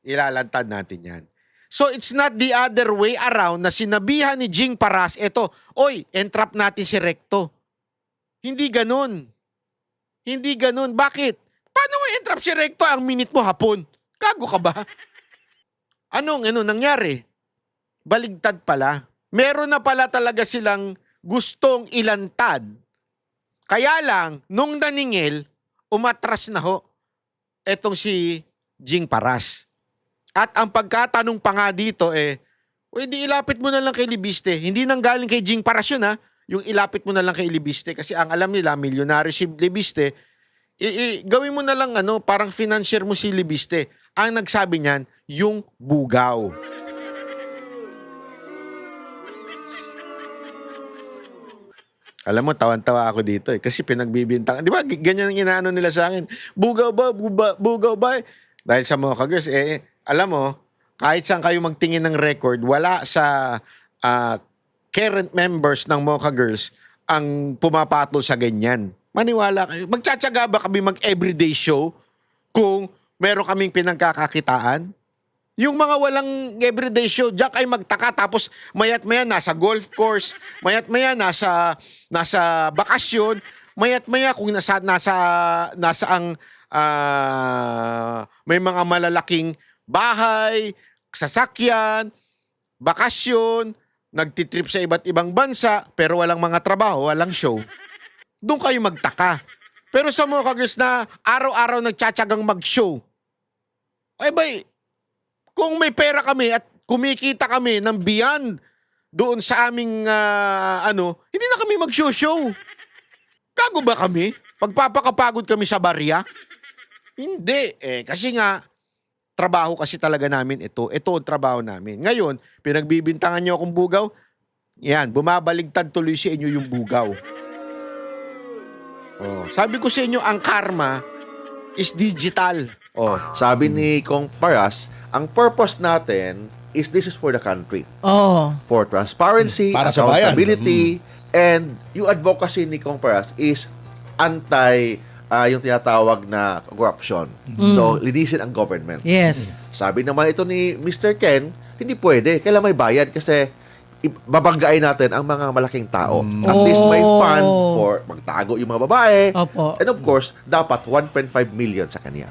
Ilalantad natin yan. So it's not the other way around na sinabihan ni Jing Paras, eto, oy, entrap natin si Recto. Hindi ganun. Hindi ganun. Bakit? Paano mo entrap si Recto ang minute mo Hapon? Gago ka ba? Anong nangyari? Baligtad pala. Meron na pala talaga silang gustong ilantad. Kaya lang, nung naningil, umatras na ho etong si Jing Paras. At ang pagkatanong pa nga dito pwede ilapit mo na lang kay Libiste. Hindi nang galing kay Jing Paras yun yung ilapit mo na lang kay Libiste kasi ang alam nila, milyonaryo si Libiste, gawin mo na lang parang financier mo si Libiste. Ang nagsabi niyan, yung bugaw. Alam mo, tawan-tawa ako dito kasi pinagbibintang. Di ba, ganyan ang inaano nila sa akin. Bugaw ba? Bugaw ba? Dahil sa Mocha Girls, alam mo, kahit saan kayo magtingin ng record, wala sa current members ng Mocha Girls ang pumapatol sa ganyan. Maniwala kayo. Magtsatsaga ba kami mag-everyday show kung meron kaming pinagkakakitaan? Yung mga walang everyday show, diyan ay magtaka tapos mayat-maya nasa golf course, mayat-maya nasa bakasyon, mayat-maya kung nasa ang may mga malalaking bahay, sasakyan, bakasyon, nagtitrip sa iba't ibang bansa, pero walang mga trabaho, walang show. Doon kayo magtaka. Pero sa Mocha Girls na araw-araw nagtsatsagang mag-show, ay bay, kung may pera kami at kumikita kami ng beyond doon sa aming hindi na kami mag-show. Gago ba kami? Pagpapakapagod kami sa barya? Hindi. Kasi nga, trabaho kasi talaga namin ito. Ito ang trabaho namin. Ngayon, pinagbibintangan nyo akong bugaw, yan, bumabaligtad tuloy sa inyo yung bugaw. Sabi ko sa inyo, ang karma is digital. Sabi ni Kong Paras, ang purpose natin is this is for the country. For transparency, Para sa bayan. accountability, and yung advocacy ni Kong Paras is anti yung tinatawag na corruption. So, linisin ang government. Yes. Sabi naman ito ni Mr. Ken, hindi pwede. Kailan may bayad kasi babanggain natin ang mga malaking tao. At least may fund for magtago yung mga babae. Opo. And of course, dapat 1.5 million sa kanya.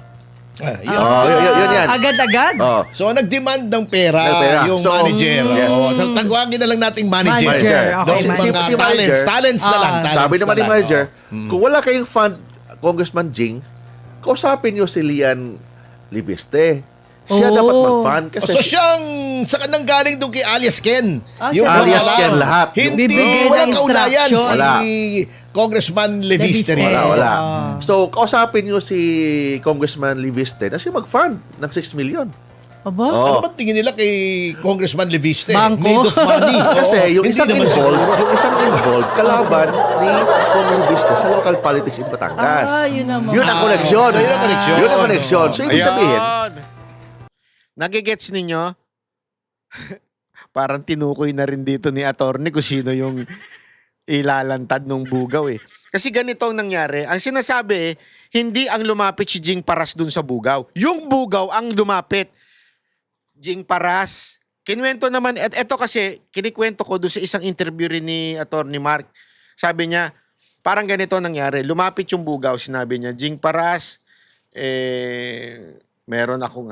Yun yan. Agad-agad. So, nag-demand ng pera, Ng pera. yung So, manager. yes. So, tagwagin na lang nating manager. Manager. Okay, Yung manager. mga Si manager, talents na lang. talents Sabi naman na ni lang. manager, kung wala kayong fund, Congressman Jing, kausapin nyo si Lian Libiste. Siya dapat mag-fund kasi So, siyang sa kanang galing doon kay alias Ken. Yung alias mga- Ken lahat. Hindi, Bibigay walang ng kaugnayan si instruction. Congressman Leviste. Leviste. wala. So, kausapin nyo si Congressman Libiste na siya mag-fund ng 6 million. Aba? Ano ba tingin nila kay Congressman Leviste? Bangko? Made of money. Kasi yung Hindi isang naman involved, kalaban ni Congressman Libiste sa local politics in Batangas. Yun naman. Yun ang koneksyon. So, yun ang koneksyon. Yun ang koneksyon. So, ibig Ayan. sabihin, Nagigets ninyo? Parang tinukoy na rin dito ni attorney kung sino yung ilalantad ng bugaw eh. Kasi ganito ang nangyari. Ang sinasabi, hindi ang lumapit si Jing Paras dun sa bugaw. Yung bugaw ang lumapit. Jing Paras. Kinuwento naman, eto kasi, kinikwento ko dun sa isang interview rin ni attorney Mark. Sabi niya, parang ganito ang nangyari. Lumapit yung bugaw, sinabi niya, Jing Paras, meron akong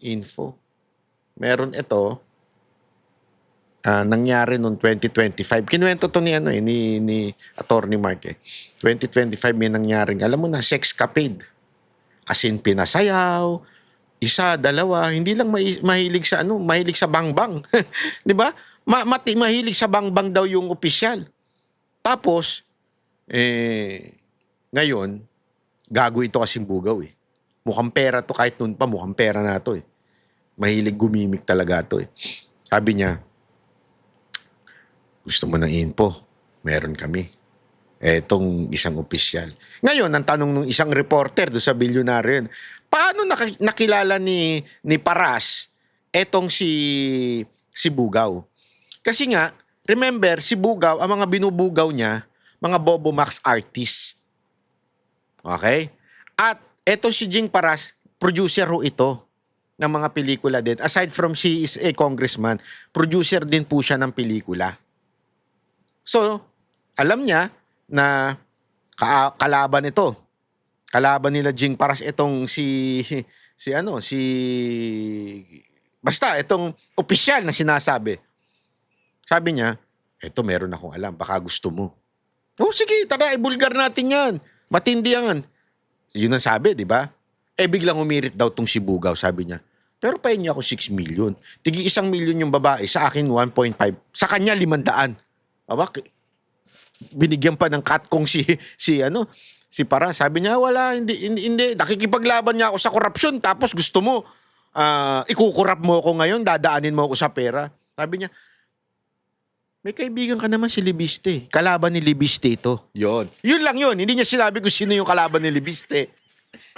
info. Meron ito, nangyari noong 2025. Kinuwento to ni Attorney Mark 2025 may nangyaring, alam mo na, sex capade. As in, pinasayaw, isa, dalawa, hindi lang mahilig sa mahilig sa bangbang. 'Di ba? Mahilig sa bangbang daw yung opisyal. Tapos, ngayon, gago ito kasing bugaw eh. Mukhang pera to, kahit noon pa, mukhang pera na to eh. Mahilig gumimik talaga to eh. Sabi niya, gusto mo ng info? Meron kami. Etong isang opisyal. Ngayon, ang tanong ng isang reporter do sa bilyonaryo yun, paano nakilala ni Paras etong si Bugaw? Kasi nga, remember, si Bugaw, ang mga binubugaw niya, mga Bobo Max artist. Okay? At etong si Jing Paras, producer ho ito ng mga pelikula din. Aside from she is a congressman, producer din po siya ng pelikula. So, alam niya na kalaban ito. Kalaban nila Jing Paras itong basta itong opisyal na sinasabi. Sabi niya, eto meron akong alam, baka gusto mo. Oh, sige, tara, ibulgar natin yan. Matindi yan. Yun ang sabi, di ba? Biglang umirit daw tong si Bugaw, sabi niya. Pero pahin niya ako 6 million. Tigi 1 million yung babae, sa akin 1.5. Sa kanya 500. Aba, binigyan pa ng katkong si Para. Sabi niya, wala, hindi. Nakikipaglaban niya ako sa korupsyon, tapos gusto mo, ikukurap mo ako ngayon, dadaanin mo ako sa pera. Sabi niya, may kaibigan ka naman si Libiste. Kalaban ni Libiste ito. Yun lang yun. Hindi niya sinabi kung sino yung kalaban ni Libiste.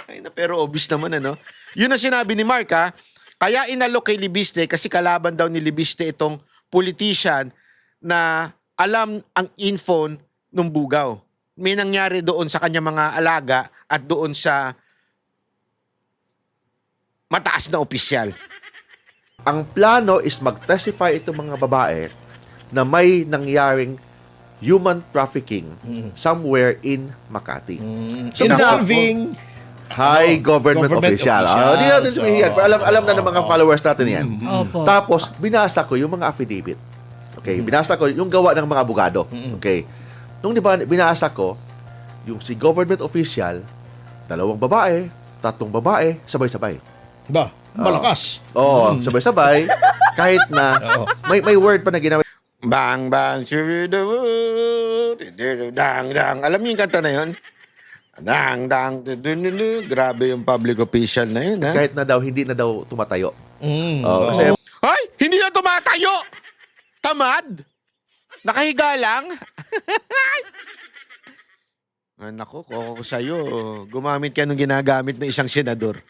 Ay na, pero obvious naman, ano? Yun ang sinabi ni Mark, ha? Kaya inalok kay Libiste kasi kalaban daw ni Libiste itong politician na alam ang info ng Bugaw. May nangyari doon sa kanya mga alaga at doon sa mataas na opisyal. Ang plano is mag-testify itong mga babae na may nangyaring human trafficking somewhere in Makati. So, Involving high government official. Hindi natin sabihin yan. Pero alam na ng mga followers natin yan. Opo. Tapos, binasa ko yung mga affidavit. Okay, binasa ko yung gawa ng mga abogado. Okay. Nung binasa ko, yung si government official, 2 babae, 3 babae, sabay-sabay. Ba, malakas. Oo, sabay-sabay. Kahit na, may word pa na ginawa. Bang, bang, dang, dang. Alam niyo yung kanta na yun? Dang, dang, grabe yung public official na yun, ha? Kahit na daw, hindi na daw tumatayo. Kasi, ay, hindi na tumatayo! Tamad! Nakahiga lang? Nako, koko ko sa'yo. Gumamit ka nung ginagamit ng isang senador.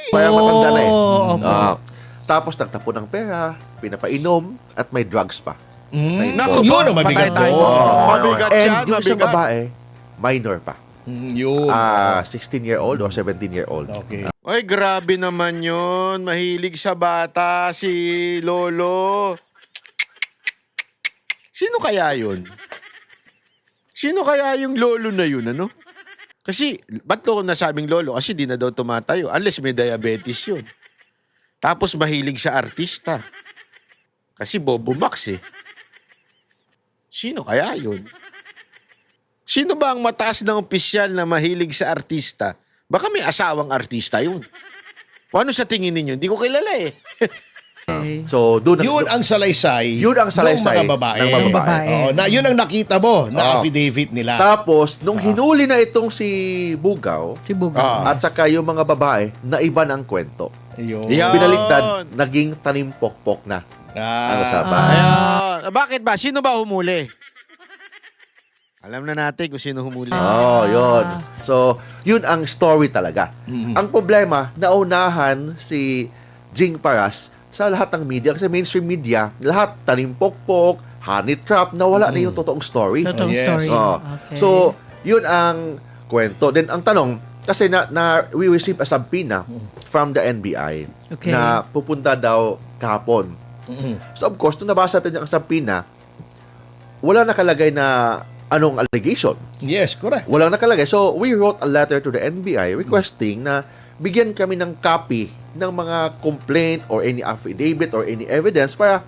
Kaya matanda na eh. Opo. Tapos nagtapon ng pera, pinapainom, at may drugs pa. Naku, Yun ang mabigat patay tayo. doon. Mabigat And yan, yung isang mabigat. babae, minor pa. Yun. 16-year-old or 17-year-old. Okay. Ay, grabe naman yun. Mahilig sa bata, si Lolo. Sino kaya yun? Sino kaya yung lolo na yun, ano? Kasi, ba't ko nasabing lolo? Kasi di na daw tumatayo. Unless may diabetes yun. Tapos mahilig sa artista. Kasi Bobo Max eh. Sino kaya yun? Sino ba ang mataas ng opisyal na mahilig sa artista? Baka may asawang artista yun. O ano sa tingin ninyo? Hindi ko kilala eh. So, doon Yun ang salaysay. Yun ang salaysay ng mga babae. ng mga babae. Oo, na yun ang nakita mo na affidavit nila. Tapos, nung hinuli na itong si Bugaw, Si Bugaw. at saka yung mga babae, naiba ng kwento. Yun. Yan. Binaliktad, naging tanim-pokpok na ang usapan. Ayun. Bakit ba? Sino ba humuli? Alam na natin kung sino humuli. Yun. So, yun ang story talaga. Ang problema, naunahan si Jing Paras sa lahat ng media. Kasi mainstream media, lahat tanim-pokpok, honey trap, nawala na yung totoong story. Totoong Yes. story. Oh. Okay. So, yun ang kwento. Then, ang tanong, kasi we received a subpoena from the NBI Okay. na pupunta daw kahapon. So, of course, nung nabasa natin ang subpoena, wala nakalagay na anong allegation. Yes, correct. Walang nakalagay. So, we wrote a letter to the NBI requesting na bigyan kami ng copy ng mga complaint or any affidavit or any evidence para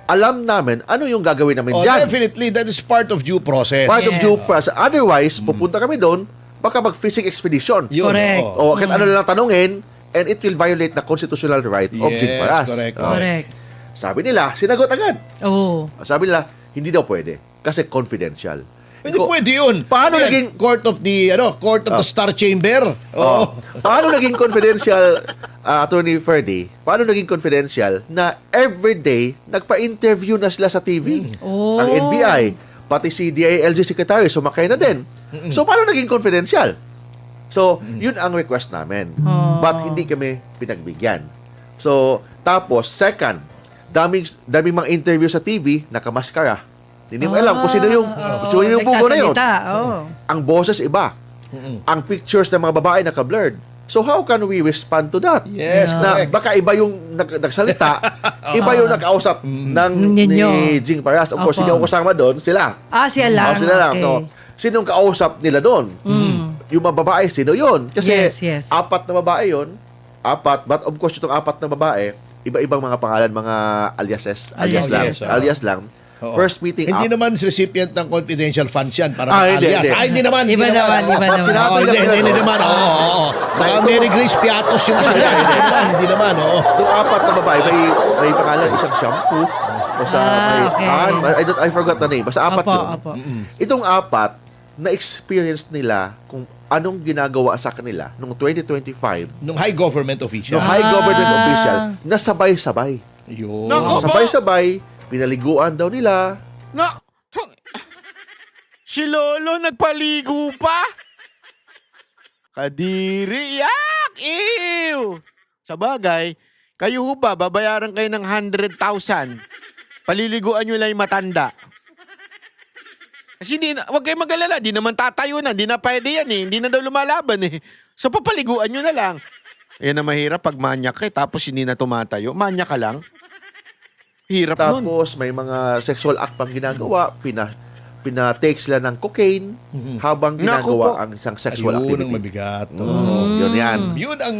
alam namin ano yung gagawin namin Oh, dyan. definitely, that is part of due process. Part of Yes. due process. Otherwise, pupunta kami doon, baka mag-fishing expedition. Yun, Correct. oo. O kahit ano lang tanungin, and it will violate the constitutional right of Yes, Jing Paras. correct. Oh. Correct. Sabi nila, sinagot agad. Oo. Sabi nila, hindi daw pwede kasi confidential. Hindi Ko- pwede yun. Paano Yan, naging- court of the Star Chamber? Oh. Oo. Paano naging confidential, Attorney Ferdy, paano naging confidential na everyday nagpa-interview na sila sa TV? Oh. Ang NBI, pati si DILG Secretary, sumakay na din. So, paano naging confidential? So, yun ang request namin. But hindi kami pinagbigyan. So, tapos, second, daming mga interview sa TV, nakamaskara. Hindi mo alam kung sino yung bugo na yun. Nagsasalita, oo. Ang boses iba. Ang pictures ng mga babae naka-blurred. So how can we respond to that? Yes, Na correct. baka iba yung nagsalita, iba yung nakausap ni Ninyo. Jing Paras. Of course, Opo. hindi ako kasama doon. Sila. Siya lang. Sila lang. Okay. No? Sinong kausap nila doon? Yung mga babae, sino yun? Kasi Yes. 4 na babae yun. 4. But of course, itong 4 na babae, iba-ibang mga pangalan, mga aliases. Alias lang. Alias, oo. Alias lang. Oo. First meeting Hindi up. naman recipient ng confidential funds yan para Hindi, alias. hindi. Hindi naman. Iba naman. Sinabi Oo, lang nila hindi to. naman. Oo. Baka Mary Grace Piatos yung sinabi. Hindi naman. Oo. Itong 4 na babae, may pangalan, isang shampoo, Basta okay. I forgot the name. Basta apat Opo, yun. opo. Itong apat, na-experience nila kung anong ginagawa sa kanila noong 2025 Nung high government official. ng high government official na sabay-sabay. Yun. Nako. Sabay-sabay, pinaliguan daw nila. Na, si Lolo nagpaligo pa? Kadiri, yak! Ew! Sa bagay, kayo ho ba, babayaran kayo ng 100,000. Paliliguan nyo lang yung matanda. Kasi wag kayo mag-alala, di naman tatayo na, di na pwede yan eh, hindi na daw lumalaban eh. So papaliguan nyo na lang. Yan na mahirap pag manyak ka tapos hindi na tumatayo. Manyak ka lang. Hirap nun. Tapos may mga sexual act pang ginagawa, pinatake sila ng cocaine habang Naku ginagawa po. ang isang sexual Ayun ang activity. mabigat. Yun yan. Yun ang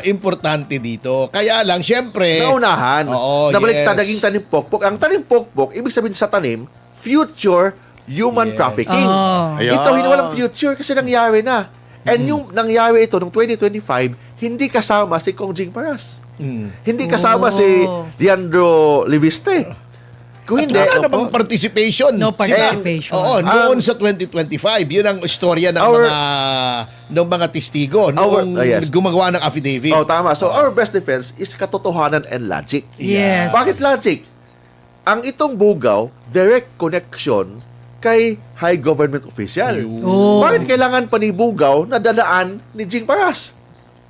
importante dito. Kaya lang, syempre... Naunahan. Oo, Nabaliktad yes. naging tanim pokpok. Ang tanim pokpok, ibig sabihin sa tanim, future human Yes. trafficking. Oh. Ayan. Ito, hindi walang future kasi nangyari na. And yung nangyari ito noong 2025, hindi kasama si Kong Jing Paras. Hindi kasama si Leandro Leviste. Kung hindi, Wala namang participation. No participation. Oo, noon sa 2025, yun ang istorya ng mga testigo noong yes. gumagawa ng affidavit. oh, tama. So, our best defense is katotohanan and logic. Yes. Bakit logic? Ang itong bugaw, direct connection kay high government official. Oh. Bakit kailangan pa ni bugaw na dadaan ni Jing Paras?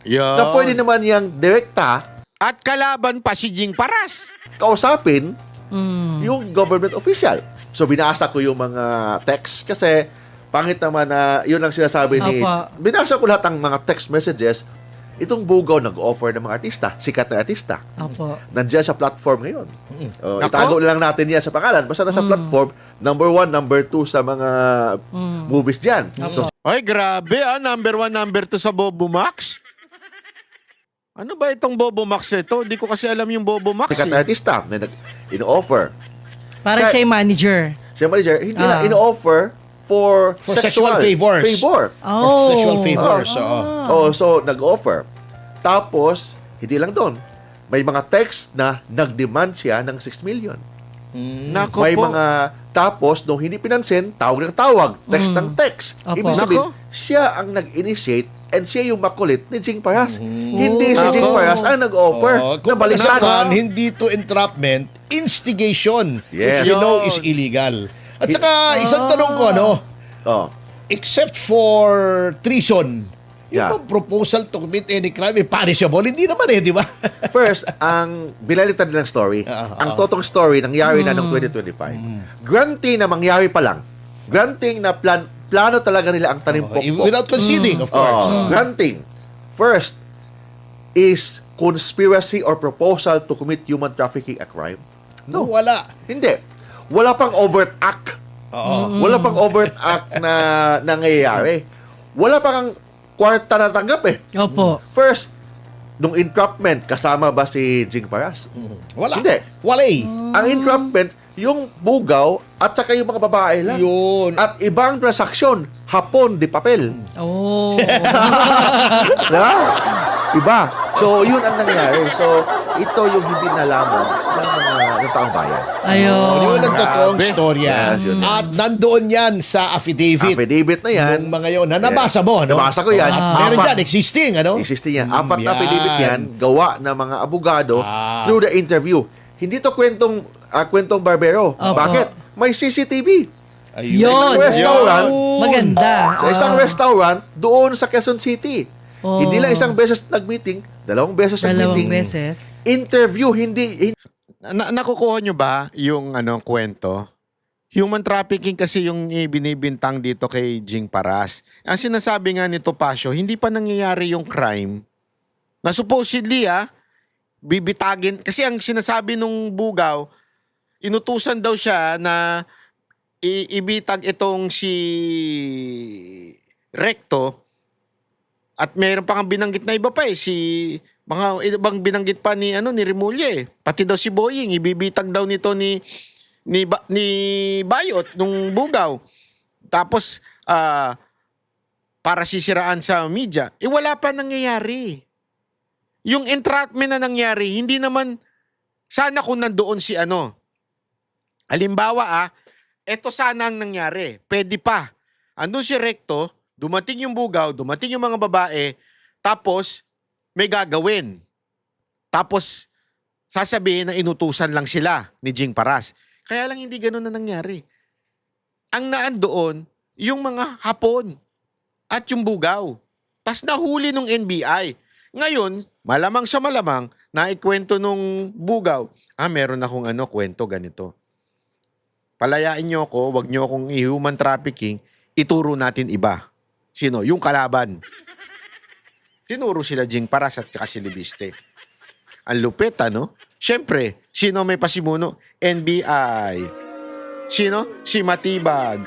Yan. Na pwede naman yang direkta At kalaban pa si Jing Paras. kausapin yung government official. So, binasa ko yung mga text kasi pangit naman na yun ang sinasabi ni... Apa. Binasa ko lahat ng mga text messages. Itong bugaw nag-offer ng mga artista, sikat na artista. Opo. Nandiyan sa platform ngayon. Nako. Itago na lang natin yan sa pangalan. Basta nasa platform, number 1, number 2 sa mga movies dyan. So, Ay, grabe number 1, number 2 sa Bobo Max. Ano ba itong Bobo Max ito? Di ko kasi alam yung Bobo Max sikat na eh. artista na in-offer. Para siya yung manager. Siya manager, hindi na in-offer for sexual favors. Favor. Oh. Sexual favors. oo. Oh, so nag-offer. Tapos, hindi lang doon. May mga text na nag-demand siya ng 6 million. Nako May po. mga tapos nung hindi pinansin, tawag ng tawag, text ng text. Opo. Ibig sabihin, Nako. siya ang nag-initiate and siya yung makulit ni Jing Paras. Hindi si Nako. Jing Paras ang nag-offer Oo, na kung balikan. balikan, hindi to entrapment, instigation, Yes. which you know Yun. is illegal. At saka, isang tanong ko, Oh. except for treason, Yeah. yung bang proposal to commit any crime, punishable? Hindi naman di ba? First, ang binalitan nilang story, ang totong story nangyari na noong 2025. Granting na mangyari pa lang. Granting na plano talaga nila ang tanim pokpok. Without conceding, of course. Granting. First is conspiracy or proposal to commit human trafficking a crime. No, wala. Hindi. Wala pang overt act. Wala pang overt act na nangyayari. Wala pang kwarta na tanggap eh. Opo. First, nung entrapment, kasama ba si Jing Paras? Wala. Hindi. Wala Ang entrapment, yung bugaw at saka yung mga babae lang. Yun. At ibang transaksyon, hapon di papel. Oh. Diba? Iba. So, yun ang nangyari. So, ito yung hindi nalaman ng taong bayan. Ayun. Yun ang totoong Grabe. storya. Yes, yun. At nandoon yan sa affidavit. Affidavit na yan. Nung mga yun, na nabasa mo, no? Nabasa ko yan. At meron Apat. dyan, existing, ano? Existing yan. Apat na yan. affidavit yan, gawa ng mga abogado through the interview. Hindi to kwentong barbero. Opo. Bakit? May CCTV. Ayun. Yun. Isang restaurant. Maganda. Sa isang restaurant, doon sa Quezon City. Oh. Hindi lang isang beses nag-meeting, dalawang beses Dalawang nag-meeting. beses. Interview, hindi Nakukuha nyo ba yung kwento? Human trafficking kasi yung binibintang dito kay Jing Paras. Ang sinasabi nga ni Topacio, hindi pa nangyayari yung crime na supposedly bibitagin. Kasi ang sinasabi nung bugaw, inutusan daw siya na ibitag itong si Recto at mayroon pa kang binanggit na iba pa si mga ibang binanggit pa ni Remulla Pati daw si Boying ibibitag daw nito ni Bayot nung bugaw. Tapos para sisiraan sa media. Wala pa nangyayari. Yung entrapment na nangyari, hindi naman sana kung nandoon si Halimbawa eto sana ang nangyari. Pwede pa. Andun si Recto, dumating yung Bugaw, dumating yung mga babae, tapos may gagawin. Tapos sasabihin na inutusan lang sila ni Jing Paras. Kaya lang hindi ganun na nangyari. Ang naan doon, yung mga Hapon at yung Bugaw. Tas nahuli nung NBI. Ngayon, malamang sa malamang, naikwento nung Bugaw, meron akong kwento ganito. Palayain nyo ako, wag nyo akong i-human trafficking, ituro natin iba. Sino? Yung kalaban. Tinuro sila Jing Paras at saka si Libiste. Ang lupit, Siyempre, sino may pasimuno? NBI. Sino? Si Matibag.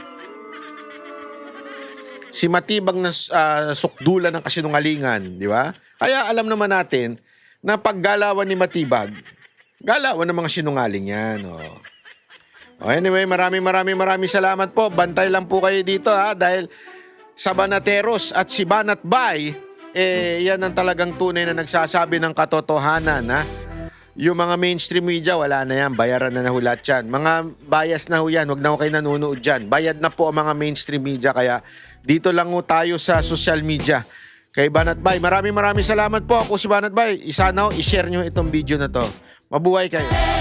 Si Matibag na sukdulan ng kasinungalingan, di ba? Kaya alam naman natin na paggalawan ni Matibag, galawan ng mga sinungaling yan. Anyway, maraming salamat po. Bantay lang po kayo dito dahil sa Banateros at si Banat Bay, yan ang talagang tunay na nagsasabi ng katotohanan. Yung mga mainstream media, wala na yan. Bayaran na nahulat yan. Mga bias na ho yan. Huwag na ho kayo nanonood dyan. Bayad na po ang mga mainstream media. Kaya dito lang ho tayo sa social media. Kay Banat Bay, maraming salamat po. Ako si Banat Bay. Isana ho, i-share nyo itong video na to. Mabuhay kayo.